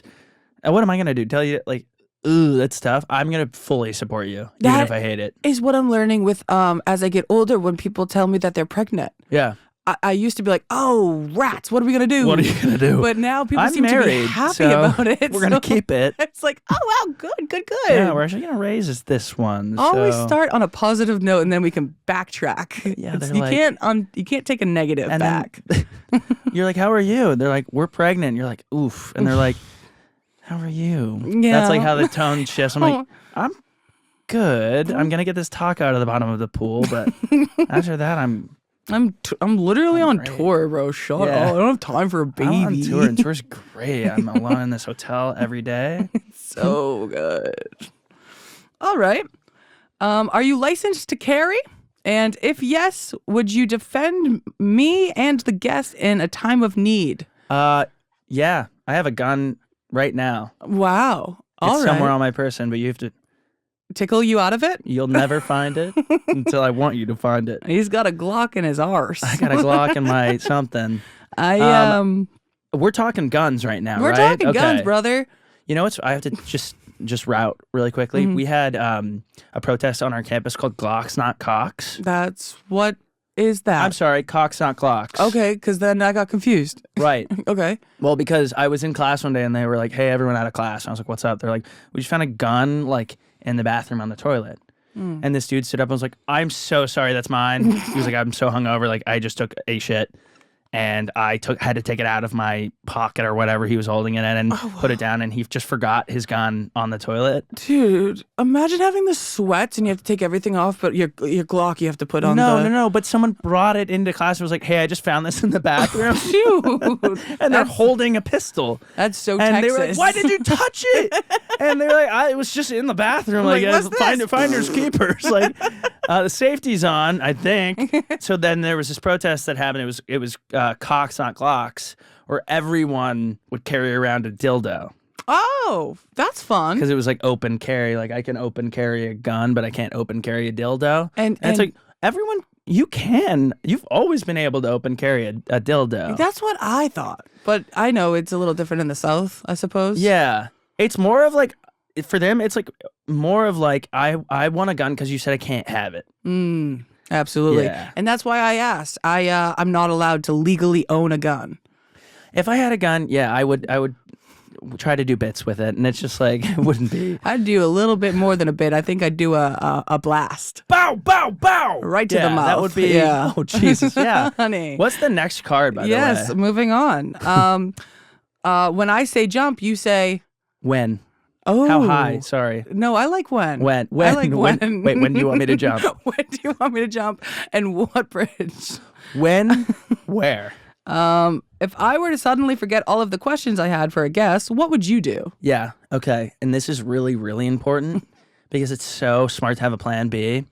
And what am I going to do? Tell you, like, ooh, that's tough? I'm going to fully support you, even That if I hate it. Is what I'm learning with as I get older when people tell me that they're pregnant. Yeah. I used to be like, oh, rats, what are we going to do? What are you going to do? But now people I'm seem to be married, happy so about it. We're going to keep it. It's like, oh, wow, good. Yeah, we're actually going to raise this one. Always so. start on a positive note and then we can backtrack. Yeah, they're you like- you can't take a negative And back. then you're like, how are you? And they're like, we're pregnant. You're like, oof. And they're like, how are you? Yeah. That's like how the tone shifts. I'm like, Oh. I'm good. I'm going to get this taco out of the bottom of the pool. But after that, I'm I'm literally on great. tour, bro. Shut Yeah. up. I don't have time for a baby. I'm on tour, and tour's great. I'm alone in this hotel every day. So good. All right. Are you licensed to carry? And if yes, would you defend me and the guest in a time of need? Yeah, I have a gun right now. Wow. It's All right. somewhere on my person, but Tickle you out of it? you'll never find it until I want you to find it. He's got a Glock in his arse. I got a Glock in my something. We're talking guns right now, We're right? talking Okay. guns, brother. You know what? I have to just route really quickly. Mm-hmm. We had a protest on our campus called Glocks Not Cocks. That's what is that? I'm sorry, Cocks Not Glocks. Okay, because then I got confused. Right. Okay. Well, because I was in class one day and they were like, hey, everyone out of class. And I was like, what's up? They're like, we just found a gun like in the bathroom on the toilet. And this dude stood up and was like, I'm so sorry, that's mine. He was like, I'm so hungover. Like, I just took a shit. And I had to take it out of my pocket or whatever he was holding it in and put it down. And he just forgot his gun on the toilet. Dude, imagine having the sweats and you have to take everything off, but your Glock you have to put on No. But someone brought it into class and was like, hey, I just found this in the bathroom. Dude, And they're holding a pistol. that's so And Texas. they were like, why did you touch it? And they were like, it was just in the bathroom. Like, Like, what's this? finders keepers. Like, the safety's on, I think. So then there was this protest that happened. It was Cocks Not Glocks, where everyone would carry around a dildo. Oh, that's fun. Because it was like open carry. Like, I can open carry a gun, but I can't open carry a dildo. And it's like, everyone, you've always been able to open carry a dildo. That's what I thought. But I know it's a little different in the South, I suppose. Yeah. It's more of like, for them, it's like more of like, I want a gun because you said I can't have it. Absolutely. Yeah. And that's why I asked. I'm not allowed to legally own a gun. If I had a gun, yeah, I would try to do bits with it, and it's just like it wouldn't be. I'd do a little bit more than a bit. I think I'd do a blast. Bow, bow, bow. Right to the mouth. That would be. Yeah. Oh Jesus, yeah. Honey. What's the next card, by the way? Yes, moving on. When I say jump, you say When? oh. How high? Sorry. No, I like when. When? I like when. Wait, when do you want me to jump? When do you want me to jump? And what bridge? When? Where? If I were to suddenly forget all of the questions I had for a guest, what would you do? Yeah. Okay. And this is really, really important because it's so smart to have a plan B.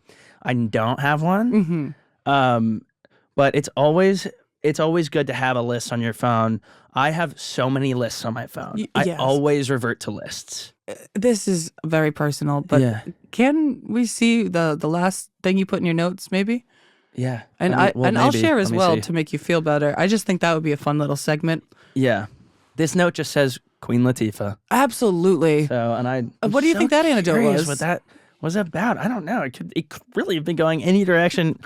I don't have one. But it's always good to have a list on your phone. I have so many lists on my phone. I yes. always revert to lists. This is very personal, but Yeah. can we see the last thing you put in your notes, maybe? Yeah. And Well, I'll maybe. share as Let me well see. to make you feel better. I just think that would be a fun little segment. Yeah. This note just says Queen Latifah. Absolutely. So, and I'm What do you so think that anecdote curious was? What that was about? I don't know. It could really have been going any direction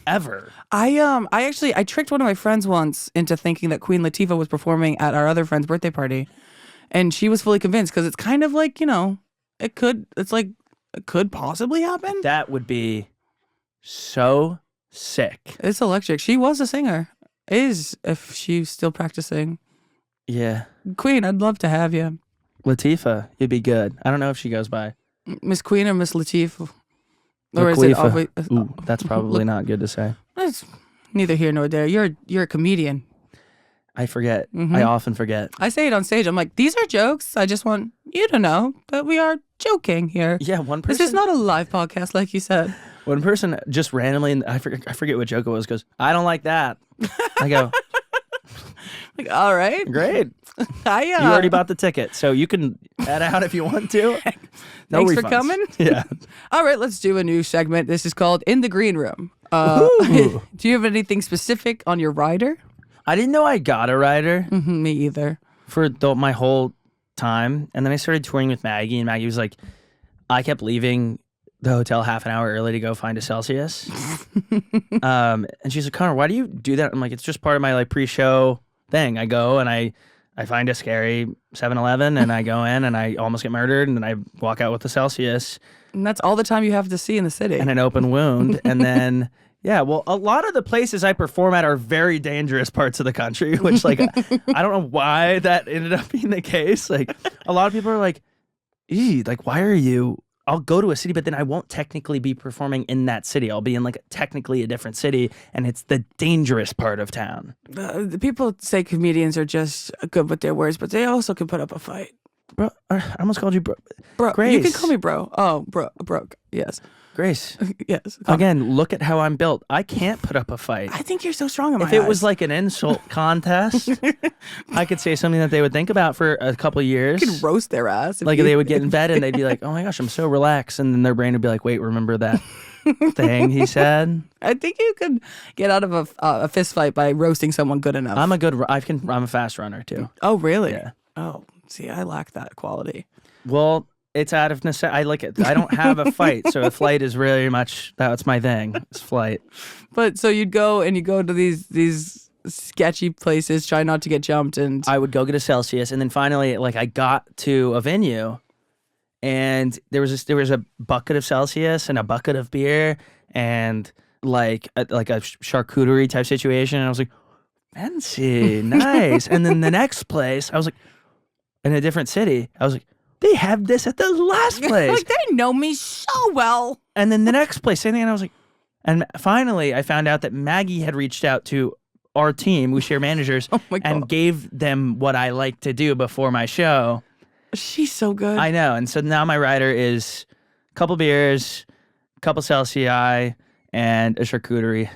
ever. I tricked one of my friends once into thinking that Queen Latifah was performing at our other friend's birthday party, and she was fully convinced because it's kind of like it could possibly happen. That would be so sick. It's electric. She was a singer. Is if she's still practicing. Yeah. Queen, I'd love to have you. Latifah, you'd be good. I don't know if she goes by. Miss Queen or Miss Latifah? Or is it Latifah. always? Ooh, that's probably not good to say. It's neither here nor there. You're a comedian. I forget. I often forget. I say it on stage. I'm like, these are jokes. I just want you to know that we are joking here. Yeah, one person. This is not a live podcast, like you said. One person just randomly, I forget what joke it was, goes, I don't like that. I go, Like, all right, great. You already bought the ticket, so you can head out if you want to. No Thanks for refunds. coming. Yeah. All right, let's do a new segment. This is called In the Green Room. Ooh. Do you have anything specific on your rider? I didn't know I got a rider Me either. for my whole time. And then I started touring with Maggie, and Maggie was like, I kept leaving the hotel half an hour early to go find a Celsius. And she's like, Connor, why do you do that? I'm like, it's just part of my like pre-show thing. I go and I find a scary 7-Eleven and I go in and I almost get murdered and then I walk out with a Celsius And that's all the time you have to see in the city. and an open wound. And then, yeah, well, a lot of the places I perform at are very dangerous parts of the country, which like, I don't know why that ended up being the case. Like a lot of people are like, like, why are you? I'll go to a city, but then I won't technically be performing in that city. I'll be in like technically a different city, and it's the dangerous part of town. The people say comedians are just good with their words, but they also can put up a fight. Bro, I almost called you bro. Bro, Grace. you can call me bro. Oh, bro. Yes. Grace. Yes. Again, look at how I'm built. I can't put up a fight. I think you're so strong in my If it was eyes. like an insult contest, I could say something that they would think about for a couple of years. You could roast their ass. if Like you- they would get in bed and they'd be like, "Oh my gosh, I'm so relaxed," and then their brain would be like, "Wait, remember that thing he said?" I think you could get out of a fist fight by roasting someone good enough. I'm a fast runner too. Oh, really? Yeah. Oh, see, I lack that quality. Well, it's out of necessity. I like it. I don't have a fight, so a flight is really much that's my thing. It's flight. But so you'd go to these sketchy places, try not to get jumped, and I would go get a Celsius, and then finally, like, I got to a venue, and there was a bucket of Celsius and a bucket of beer, and like a charcuterie type situation. And I was like, fancy, nice. And then the next place, I was like, in a different city, I was like, they have this at the last place. like they know me so well. And then the next place, same thing. And I was like, and finally, I found out that Maggie had reached out to our team. We share managers, Oh my God. and gave them what I like to do before my show. She's so good. I know. And so now my rider is a couple beers, a couple Celsius, and a charcuterie.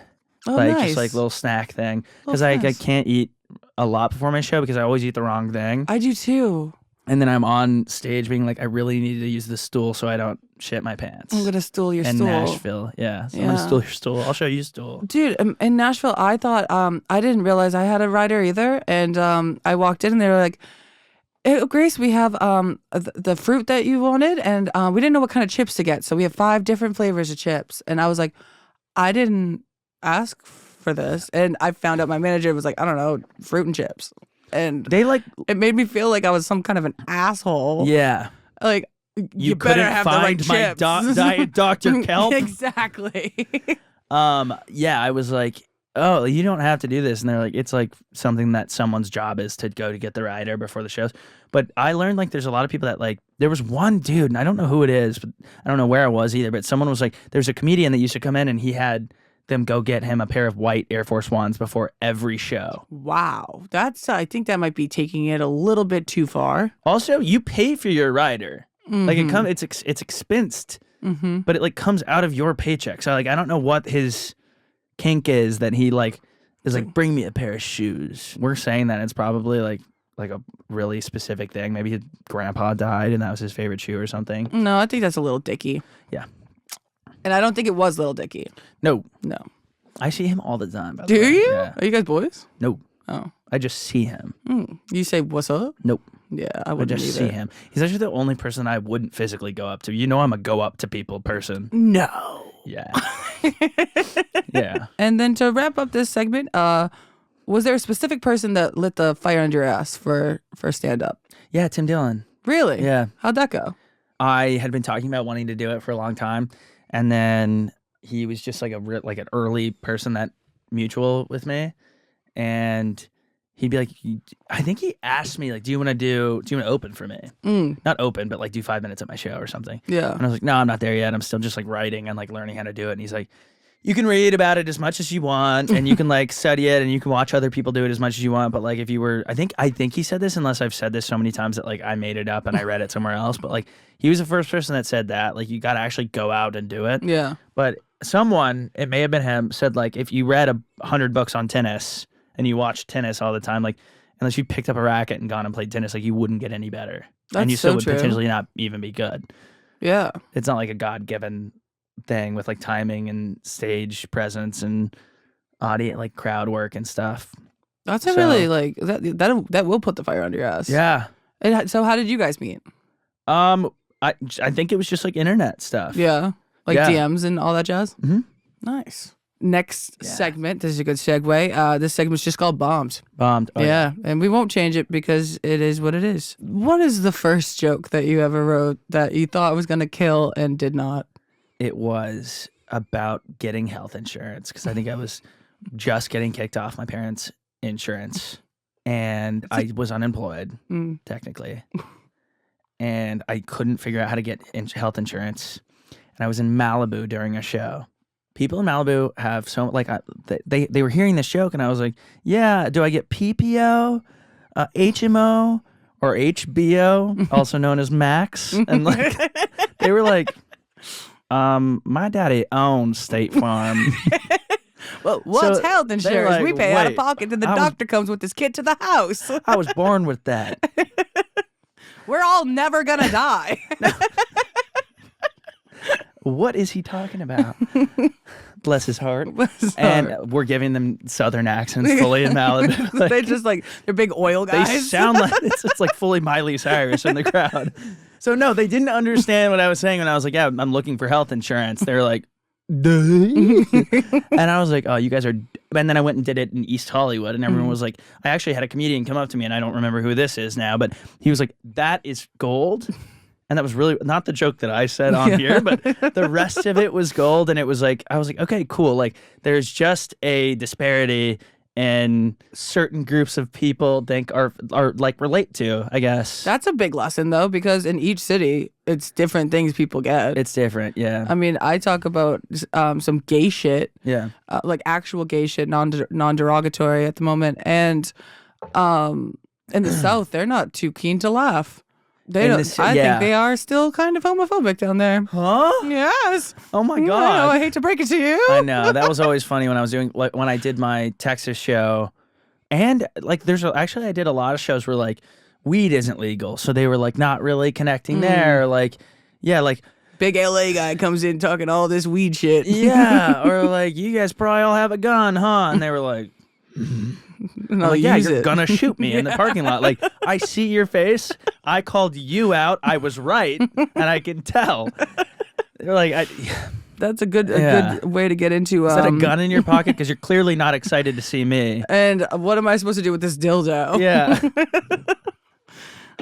Oh, like nice. just like little snack thing. Because Little I snacks. can't eat a lot before my show because I always eat the wrong thing. I do too. And then I'm on stage being like, I really need to use this stool so I don't shit my pants. I'm gonna steal your in stool. Nashville. Yeah. So I'm Yeah. going to steal your stool. I'll show you a stool. Dude, in Nashville, I thought I didn't realize I had a rider either, and I walked in and they were like, "Hey, Grace, we have the fruit that you wanted, and we didn't know what kind of chips to get, so we have 5 different flavors of chips." And I was like, "I didn't ask for this," and I found out my manager was like, "I don't know, fruit and chips." and They like, it made me feel like I was some kind of an asshole. yeah. Like, you better couldn't have the right find my chips. Diet Dr. Kelp. Exactly. Yeah, I was like, oh, you don't have to do this. And they're like, it's like something that someone's job is to go to get the rider before the shows. But I learned like there's a lot of people that like, there was one dude, and I don't know who it is, but I don't know where I was either, but someone was like, there's a comedian that used to come in and he had them go get him a pair of white Air Force Ones before every show. Wow. I think that might be taking it a little bit too far. Also, you pay for your rider. Like Mm-hmm. it's expensed, but it like comes out of your paycheck. So like I don't know what his kink is that he like is like, bring me a pair of shoes. We're saying that it's probably like a really specific thing. Maybe his grandpa died and that was his favorite shoe or something. No, I think that's a little dicky. Yeah. And I don't think it was Little Dicky. No, No. I see him all the time. By the Do way. you? Yeah. Are you guys boys? No, Oh. I just see him. You say, what's up? Nope. Yeah, I I wouldn't just either. see him. He's actually the only person I wouldn't physically go up to. You know, I'm a go up to people person. No. Yeah. Yeah. And then to wrap up this segment, was there a specific person that lit the fire under your ass for stand-up? Yeah, Tim Dillon. Really? Yeah. How'd that go? I had been talking about wanting to do it for a long time, and then he was just like an early person that mutual with me, and he'd be like, I think he asked me like, do you want to open for me? Not open, but like do 5 minutes at my show or something. Yeah. And I was like, no, I'm not there yet. I'm still just like writing and like learning how to do it. And he's like, you can read about it as much as you want, and you can like study it, and you can watch other people do it as much as you want. But like, if you were, I think he said this, unless I've said this so many times that like I made it up and I read it somewhere else. But like, he was the first person that said that like you got to actually go out and do it. Yeah. But someone, it may have been him, said like if you read 100 books on tennis and you watched tennis all the time, like unless you picked up a racket and gone and played tennis, like you wouldn't get any better, and That's you still so would true. potentially not even be good. Yeah. It's not like a God-given thing with like timing and stage presence and audience, like crowd work and stuff. That's a So- really like that will put the fire under your ass. Yeah. So how did you guys meet? I think it was just like internet stuff. Yeah. Like Yeah. DMs and all that jazz? Mhm. Nice. Next Yeah. segment. This is a good segue. This segment's just called Bombed. Bombed. Oh, yeah. And we won't change it because it is what it is. What is the first joke that you ever wrote that you thought was going to kill and did not? It was about getting health insurance because I think I was just getting kicked off my parents' insurance and I was unemployed, technically. And I couldn't figure out how to get health insurance. And I was in Malibu during a show. People in Malibu have so like they were hearing this joke, and I was like, "Yeah, do I get PPO, HMO, or HBO, also known as Max?" And like they were like, "My daddy owns State Farm." Well, what's So health they're insurance? like, We pay out of "Wait, pocket and the I was- doctor comes with his kit to the house. I was born with that. We're all never going to die. What is he talking about? Bless his heart. Bless his And heart. we're giving them Southern accents fully in Malibu. Like, They just like, they're big oil they guys. sound like it's like fully Miley Cyrus in the crowd. So no, they didn't understand what I was saying when I was like, yeah, I'm looking for health insurance. They're like, duh. And I was like, oh, you guys are. And then I went and did it in East Hollywood, and everyone was like, I actually had a comedian come up to me, and I don't remember who this is now, but he was like, that is gold. And that was really not the joke that I said on here, but the rest of it was gold. And it was like, I was like, okay, cool. Like there's just a disparity in certain groups of people think are like relate to, I guess. That's a big lesson though, because in each city, it's different things people get. It's different. Yeah. I mean, I talk about some gay shit, Yeah. like actual gay shit, non-derogatory at the moment. And in the South, they're not too keen to laugh. They In don't. the ci- I yeah. think they are still kind of homophobic down there. Huh? Yes. Oh my I know, God. I hate to break it to you. I know. That was always funny when I was doing, like, when I did my Texas show. And, like, actually, I did a lot of shows where, like, weed isn't legal. So they were, like, not really connecting there. Like, yeah, like, Big LA guy comes in talking all this weed shit. yeah. Or, like, you guys probably all have a gun, huh? And they were like, And I'm like, yeah, use you're it. gonna shoot me in the parking lot. Like, I see your face. I called you out. I was right, and I can tell. They're like, That's a good Yeah. good way to get into. Is that a gun in your pocket? Because you're clearly not excited to see me. And what am I supposed to do with this dildo? Yeah.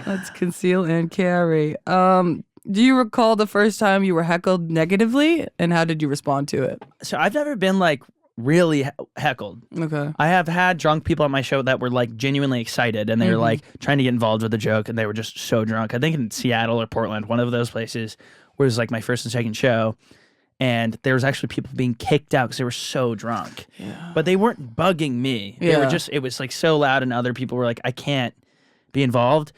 Let's conceal and carry. Do you recall the first time you were heckled negatively, and how did you respond to it? So I've never been like really heckled. Okay. I have had drunk people at my show that were like genuinely excited and they were like trying to get involved with the joke and they were just so drunk. I think in Seattle or Portland, one of those places, was like my first and second show. And there was actually people being kicked out because they were so drunk. Yeah. But they weren't bugging me. They were just, it was like so loud and other people were like, I can't be involved.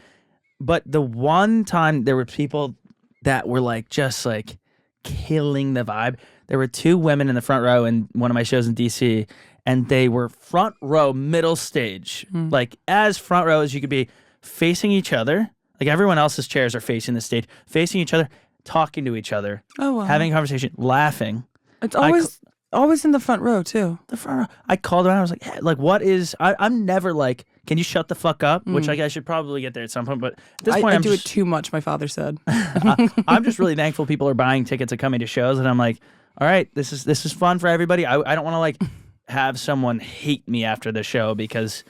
But the one time there were people that were like just like killing the vibe. There were two women in the front row in one of my shows in DC, and they were front row, middle stage, like as front row as you could be, facing each other. Like everyone else's chairs are facing the stage, facing each other, talking to each other, having a conversation, laughing. It's always in the front row too. The front row. I called around. I was like, hey, like, what is? I'm never like, can you shut the fuck up? Which like I should probably get there at some point. But at this point, I do it too much. My father said. I'm just really thankful people are buying tickets and coming to shows, and I'm like, all right, this is fun for everybody. I don't want to like have someone hate me after the show because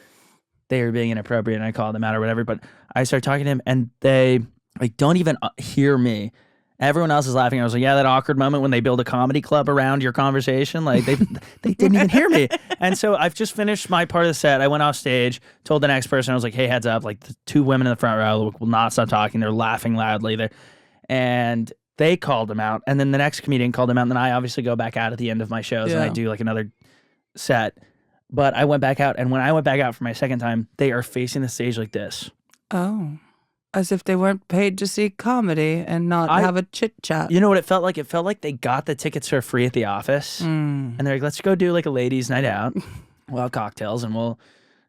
they are being inappropriate and I call them out or whatever. But I start talking to him, and they like don't even hear me. Everyone else is laughing. I was like, yeah, that awkward moment when they build a comedy club around your conversation. Like they didn't even hear me. And so I've just finished my part of the set. I went off stage, told the next person, I was like, hey, heads up, like the two women in the front row will not stop talking. They're laughing loudly there. And they called him out. And then the next comedian called him out. And then I obviously go back out at the end of my shows and I do like another set. But I went back out. And when I went back out for my second time, they are facing the stage like this. Oh. As if they weren't paid to see comedy and not have a chit chat. You know what it felt like? It felt like they got the tickets for free at the office. And they're like, let's go do like a ladies' night out. We'll have cocktails and we'll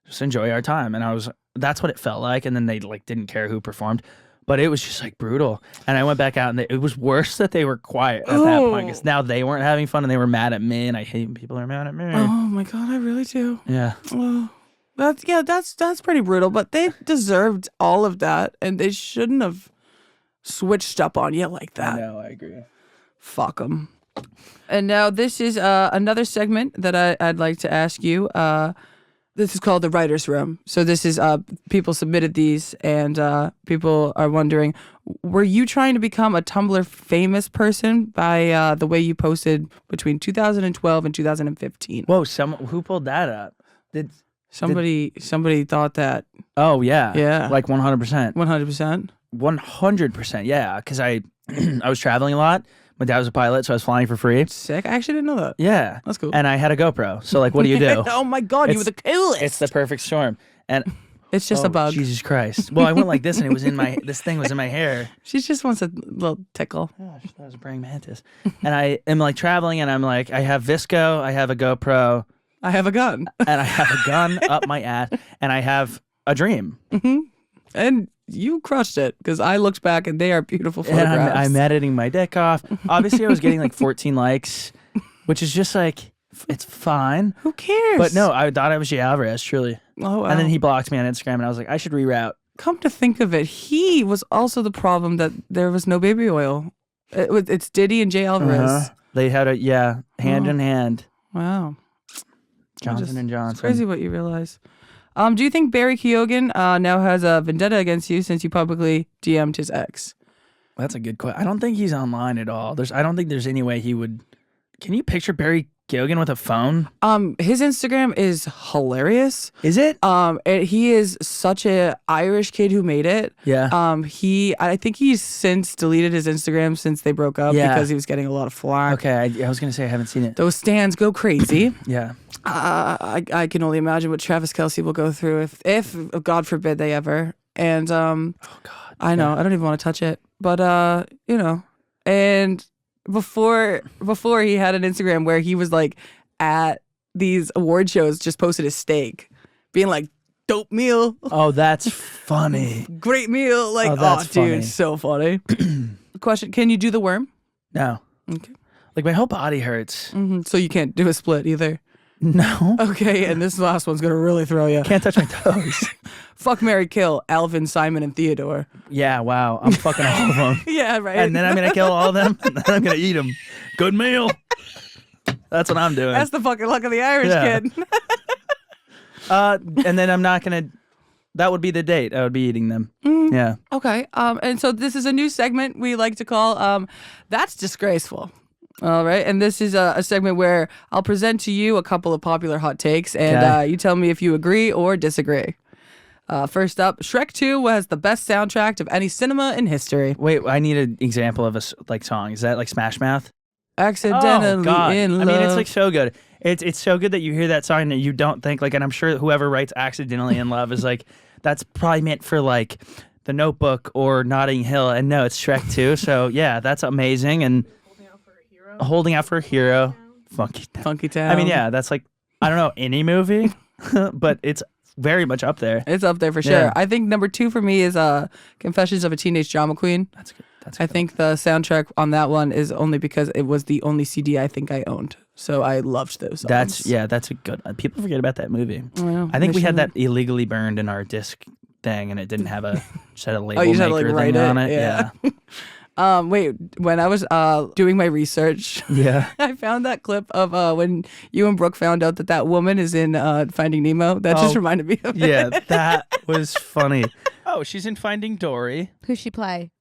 just enjoy our time. And that's what it felt like. And then they like didn't care who performed. But it was just like brutal. And I went back out and it was worse that they were quiet at that point. Because now they weren't having fun and they were mad at me. And I hate when people are mad at me. Oh my God, I really do. Yeah. Oh. That's pretty brutal, but they deserved all of that, and they shouldn't have switched up on you like that. No, I agree. Fuck them. And now this is another segment that I'd like to ask you. This is called the Writer's Room. So this is people submitted these, and people are wondering, were you trying to become a Tumblr famous person by the way you posted between 2012 and 2015? Whoa, who pulled that up? Somebody thought that. Oh, yeah. Yeah. Like 100%. 100%? 100%, yeah. Because I was traveling a lot. My dad was a pilot, so I was flying for free. Sick. I actually didn't know that. Yeah. That's cool. And I had a GoPro. So, like, what do you do? Oh, my God. You were the coolest. It's the perfect storm. And it's just a bug. Jesus Christ. Well, I went like this, and it was in my, this thing was in my hair. She just wants a little tickle. Oh, that was a praying mantis. And I am, like, traveling, and I'm like, I have Visco, I have a GoPro. I have a gun. And I have a gun up my ass, and I have a dream. And you crushed it, because I looked back, and they are beautiful photographs. And I'm editing my dick off. Obviously, I was getting like 14 likes, which is just like, it's fine. Who cares? But no, I thought I was Jay Alvarez, truly. Oh, wow. And then he blocked me on Instagram, and I was like, I should reroute. Come to think of it, he was also the problem that there was no baby oil. It's Diddy and Jay Alvarez. They had hand in hand. Wow. Johnson and Johnson. It's crazy what you realize. Do you think Barry Keoghan now has a vendetta against you since you publicly DM'd his ex? That's a good question. I don't think he's online at all. I don't think there's any way he would. Can you picture Barry Keoghan with a phone? His Instagram is hilarious. Is it? He is such a Irish kid who made it. Yeah. I think he's since deleted his Instagram since they broke up because he was getting a lot of flack. Okay, I was gonna say I haven't seen it. Those stans go crazy. Yeah. I can only imagine what Travis Kelce will go through if God forbid they ever. And oh God, I know I don't even want to touch it, but you know, and before he had an Instagram where he was like at these award shows, just posted his steak, being like, dope meal. Oh, that's funny. Great meal. Like, that's dude, funny. so funny. Question: can you do the worm? No. Okay. Like my whole body hurts. So you can't do a split either. No. Okay, and this last one's gonna really throw you. Can't touch my toes. Fuck, marry, kill. Alvin, Simon, and Theodore. Yeah, wow. I'm fucking all of them. Yeah, right. And then I'm going to kill all of them, and then I'm going to eat them. Good meal. That's what I'm doing. That's the fucking luck of the Irish kid. And then I'm not going to, that would be the date. I would be eating them. Yeah. Okay. And so this is a new segment we like to call That's Disgraceful. All right. And this is a segment where I'll present to you a couple of popular hot takes, and you tell me if you agree or disagree. First up, Shrek 2 has the best soundtrack of any cinema in history. Wait, I need an example of a song. Is that like Smash Mouth? Accidentally in love. I mean, it's like so good. It's so good that you hear that song and you don't think like, and I'm sure whoever writes Accidentally in Love is like, that's probably meant for like The Notebook or Notting Hill, and no, it's Shrek 2. So yeah, that's amazing. And Holding Out for a Hero, Funky Town. I mean, yeah, that's like, I don't know any movie, but it's very much up there. It's up there for sure. Yeah. I think number 2 for me is Confessions of a Teenage Drama Queen. That's good. I think the soundtrack on that one is only because it was the only CD I think I owned. So I loved those songs. That's a good. People forget about that movie. Well, I think we had that illegally burned in our disc thing, and it didn't have a just had a label you just maker had to, like, thing write on it? it. Yeah. Wait, when I was doing my research, Yeah. I found that clip of when you and Brooke found out that woman is in Finding Nemo. That just reminded me of it. Yeah, that was funny. Oh, she's in Finding Dory. Who's she play?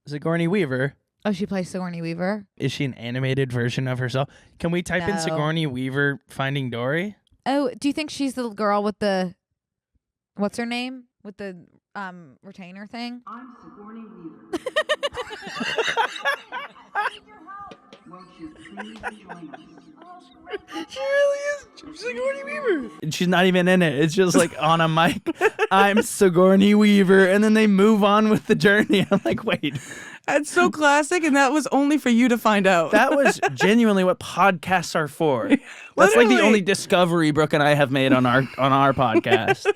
Sigourney Weaver. Oh, she plays Sigourney Weaver. Is she an animated version of herself? Can we type in No. Sigourney Weaver Finding Dory? Oh, do you think she's the girl with the, what's her name? With the retainer thing? I'm Sigourney Weaver. Won't you please join us? She really is Sigourney Weaver. And she's not even in it. It's just like on a mic. I'm Sigourney Weaver. And then they move on with the journey. I'm like, wait. That's so classic, and that was only for you to find out. That was genuinely what podcasts are for. That's like the only discovery Brooke and I have made on our podcast.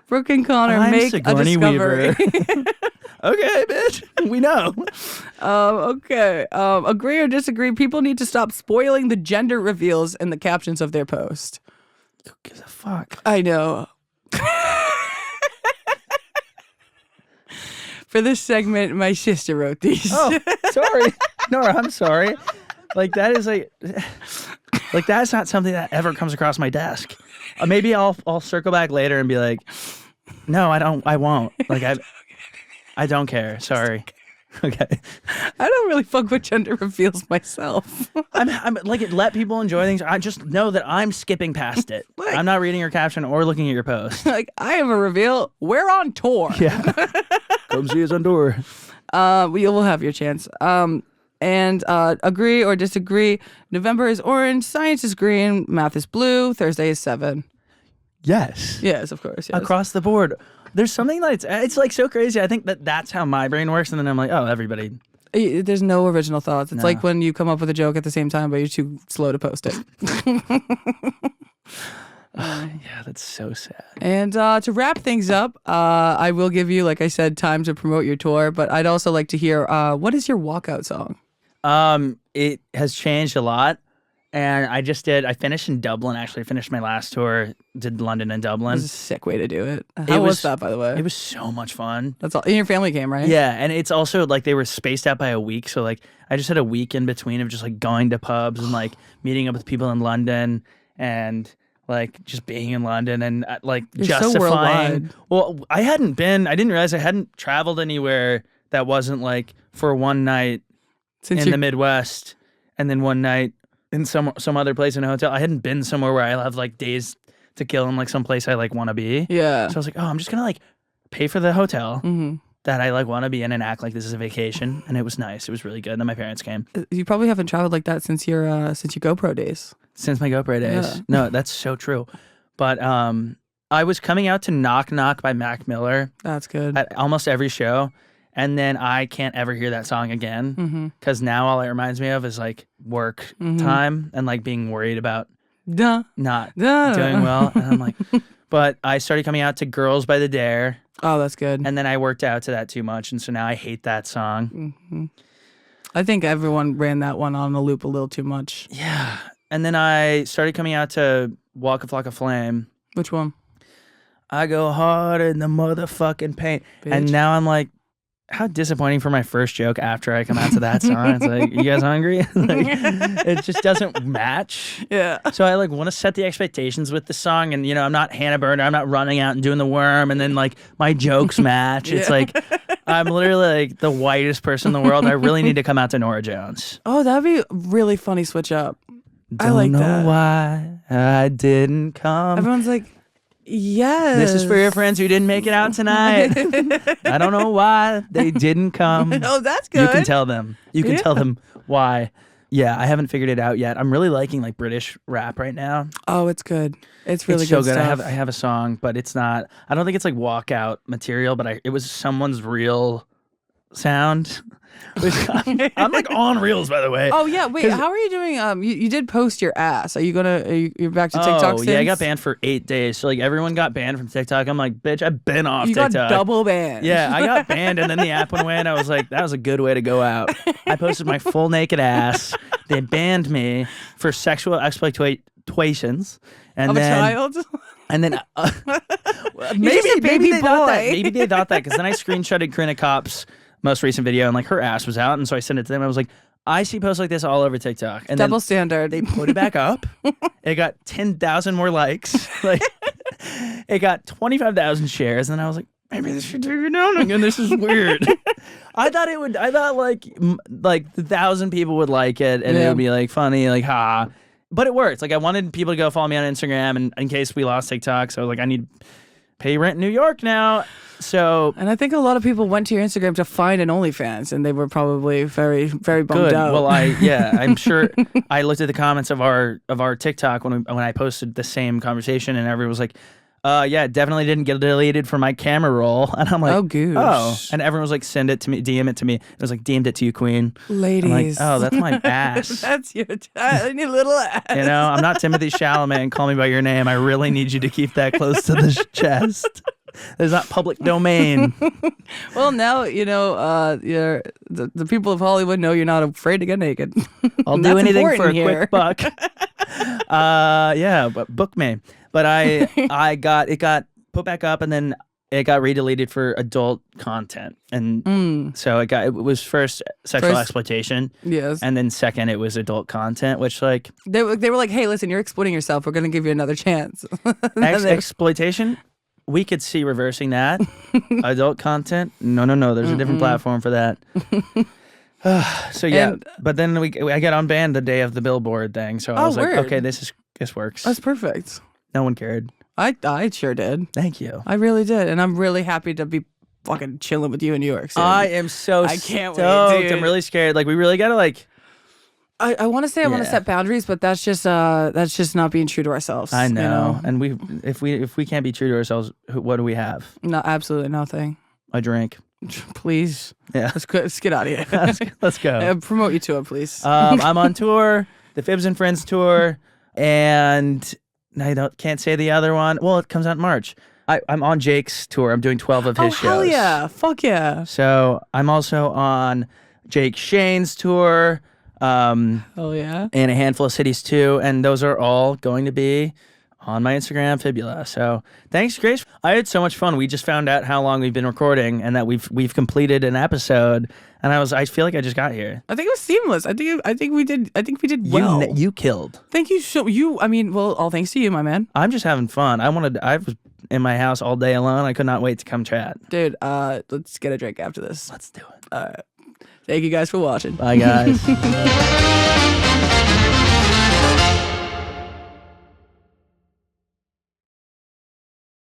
Brooke and Connor I'm make Sigourney a discovery. Weaver. Okay, bitch. We know. Okay. Agree or disagree? People need to stop spoiling the gender reveals in the captions of their post. Who gives a fuck? I know. For this segment, my sister wrote these. Oh, sorry. Nora, I'm sorry. Like, that is like that's not something that ever comes across my desk. Maybe I'll circle back later and be like, no, I won't. Like, I don't care. Sorry. Okay. I don't really fuck with gender reveals myself. I'm like, let people enjoy things. I just know that I'm skipping past it. Like- I'm not reading your caption or looking at your post. Like, I have a reveal. We're on tour. Yeah. Come see us on tour. You will have your chance. And agree or disagree. November is orange. Science is green. Math is blue. Thursday is 7. Yes. Yes, of course. Yes. Across the board. There's something that's it's like so crazy. I think that's how my brain works, and then I'm like, oh, everybody. There's no original thoughts. It's No. like when you come up with a joke at the same time, but you're too slow to post it. Yeah, that's so sad. And to wrap things up, I will give you, like I said, time to promote your tour. But I'd also like to hear what is your walkout song? It has changed a lot, and I finished in Dublin. Actually, I finished my last tour. Did London and Dublin. This is a sick way to do it. How was that, by the way? It was so much fun. That's all. And your family came, right? Yeah, and it's also like they were spaced out by a week, so like I just had a week in between of just like going to pubs and like meeting up with people in London and like just being in London and like You're so justifying. worldwide. Well, I didn't realize I hadn't traveled anywhere that wasn't like for one night Since in the Midwest and then one night in some other place in a hotel. I hadn't been somewhere where I have like days to kill in like some place I like want to be. Yeah. So I was like, oh, I'm just gonna like pay for the hotel Mhm. that I like want to be in and act like this is a vacation. And it was nice. It was really good. And then my parents came You probably haven't traveled like that since your GoPro days. since my GoPro days. Yeah. No, that's so true. But I was coming out to Knock Knock by Mac Miller That's good. at almost every show. And then I can't ever hear that song again because now all it reminds me of is like work time and like being worried about Duh. not Duh. doing well. And I'm like, but I started coming out to Girls by the Dare. Oh, that's good. And then I worked out to that too much. And so now I hate that song. I think everyone ran that one on a loop a little too much. Yeah. and then I started coming out to Walk a Flock of Flame. Which one? I go hard in the motherfucking paint. And Bitch. now I'm like, how disappointing for my first joke after I come out to that song. It's like, you guys hungry? Like, it just doesn't match. Yeah. So I like want to set the expectations with the song, and I'm not Hannah Burner. I'm not running out and doing the worm, and then like my jokes match. It's like I'm literally like the whitest person in the world. I really need to come out to Norah Jones. Oh, that'd be a really funny switch up. I Don't like know that. why I didn't come. Everyone's like, yes. This is for your friends who didn't make it out tonight. I don't know why they didn't come. Oh, that's good. You can tell them. You can Yeah. tell them why. Yeah, I haven't figured it out yet. I'm really liking like British rap right now. Oh, it's good. It's really It's so good. good. Stuff. I have a song, but it's not. I don't think it's like Walkout material, but it was someone's real sound. Which I'm like on reels, by the way. Oh yeah, wait. 'Cause- How are you doing? You did post your ass. Are you gonna? You're back to TikTok? Oh yeah, I since? got banned for 8 days. So like everyone got banned from TikTok. I'm like, bitch, I've been off You TikTok. got double banned. Yeah, I got banned, and then the app went away, and I was like, that was a good way to go out. I posted my full naked ass. They banned me for sexual exploitations, and Of then a child. and then just maybe a baby they thought that. boy. Maybe they thought that because then I screenshotted Karina Kopp's most recent video, and like her ass was out, and so I sent it to them. I was like, I see posts like this all over TikTok, and Double then standard. they put it back up. It got 10,000 more likes. Like it got 25,000 shares, and I was like, maybe this should take it down again. This is weird. I thought like 1,000 people would like it, and it Yeah. would be like funny, like ha. But it worked. Like I wanted people to go follow me on Instagram, and in case we lost TikTok, so like I need to pay rent in New York now. So And I think a lot of people went to your Instagram to find an OnlyFans, and they were probably very, very bummed good. out. Well, I'm sure I looked at the comments of our TikTok when I posted the same conversation, and everyone was like, yeah, definitely didn't get deleted from my camera roll. And I'm like, Oh, goosh. oh. And everyone was like, send it to me, DM it to me. It was like, DM'd it to you, queen. ladies. I'm like, oh, that's my ass. That's your tiny little ass. You know, I'm not Timothy Chalamet. Call me by your name. I really need you to keep that close to the chest. There's not public domain. Well, now you're the people of Hollywood know you're not afraid to get naked. I'll And do that's anything for a important here. quick buck. Yeah, but book me. But I got put back up, and then it got redeleted for adult content, and so it was first sexual First- exploitation, Yes. and then second it was adult content, which like They were like, hey, listen, you're exploiting yourself. We're gonna give you another chance. And then they- exploitation. We could see reversing that. Adult content? No. There's a different platform for that. So yeah, And- but then I got unbanned the day of the Billboard thing. So I Oh, was like, word. okay, this works. That's perfect. No one cared. I sure did. Thank you. I really did, and I'm really happy to be fucking chilling with you in New York. Soon. I am so I can't wait, stoked. dude. I'm really scared. Like we really gotta like. I want to say I want to Yeah. set boundaries, but that's just not being true to ourselves. I you know. And if we can't be true to ourselves, what do we have? No, absolutely nothing. A drink. Please, Yeah. let's get out of here. Let's go. Promote you to it, please. I'm on tour, the Fibs and Friends tour, and I can't say the other one. Well, it comes out in March. I'm on Jake's tour. I'm doing 12 of his shows. Hell yeah! Fuck yeah! So I'm also on Jake Shane's tour, Hell yeah! and a handful of cities too, and those are all going to be on my Instagram, Fibula. So thanks, Grace. I had so much fun. We just found out how long we've been recording, and that we've completed an episode. And I feel like I just got here. I think it was seamless. I think we did well. You killed. Thank you all thanks to you, my man. I'm just having fun. I was in my house all day alone. I could not wait to come chat. Dude, let's get a drink after this. Let's do it. Thank you guys for watching. Bye, guys.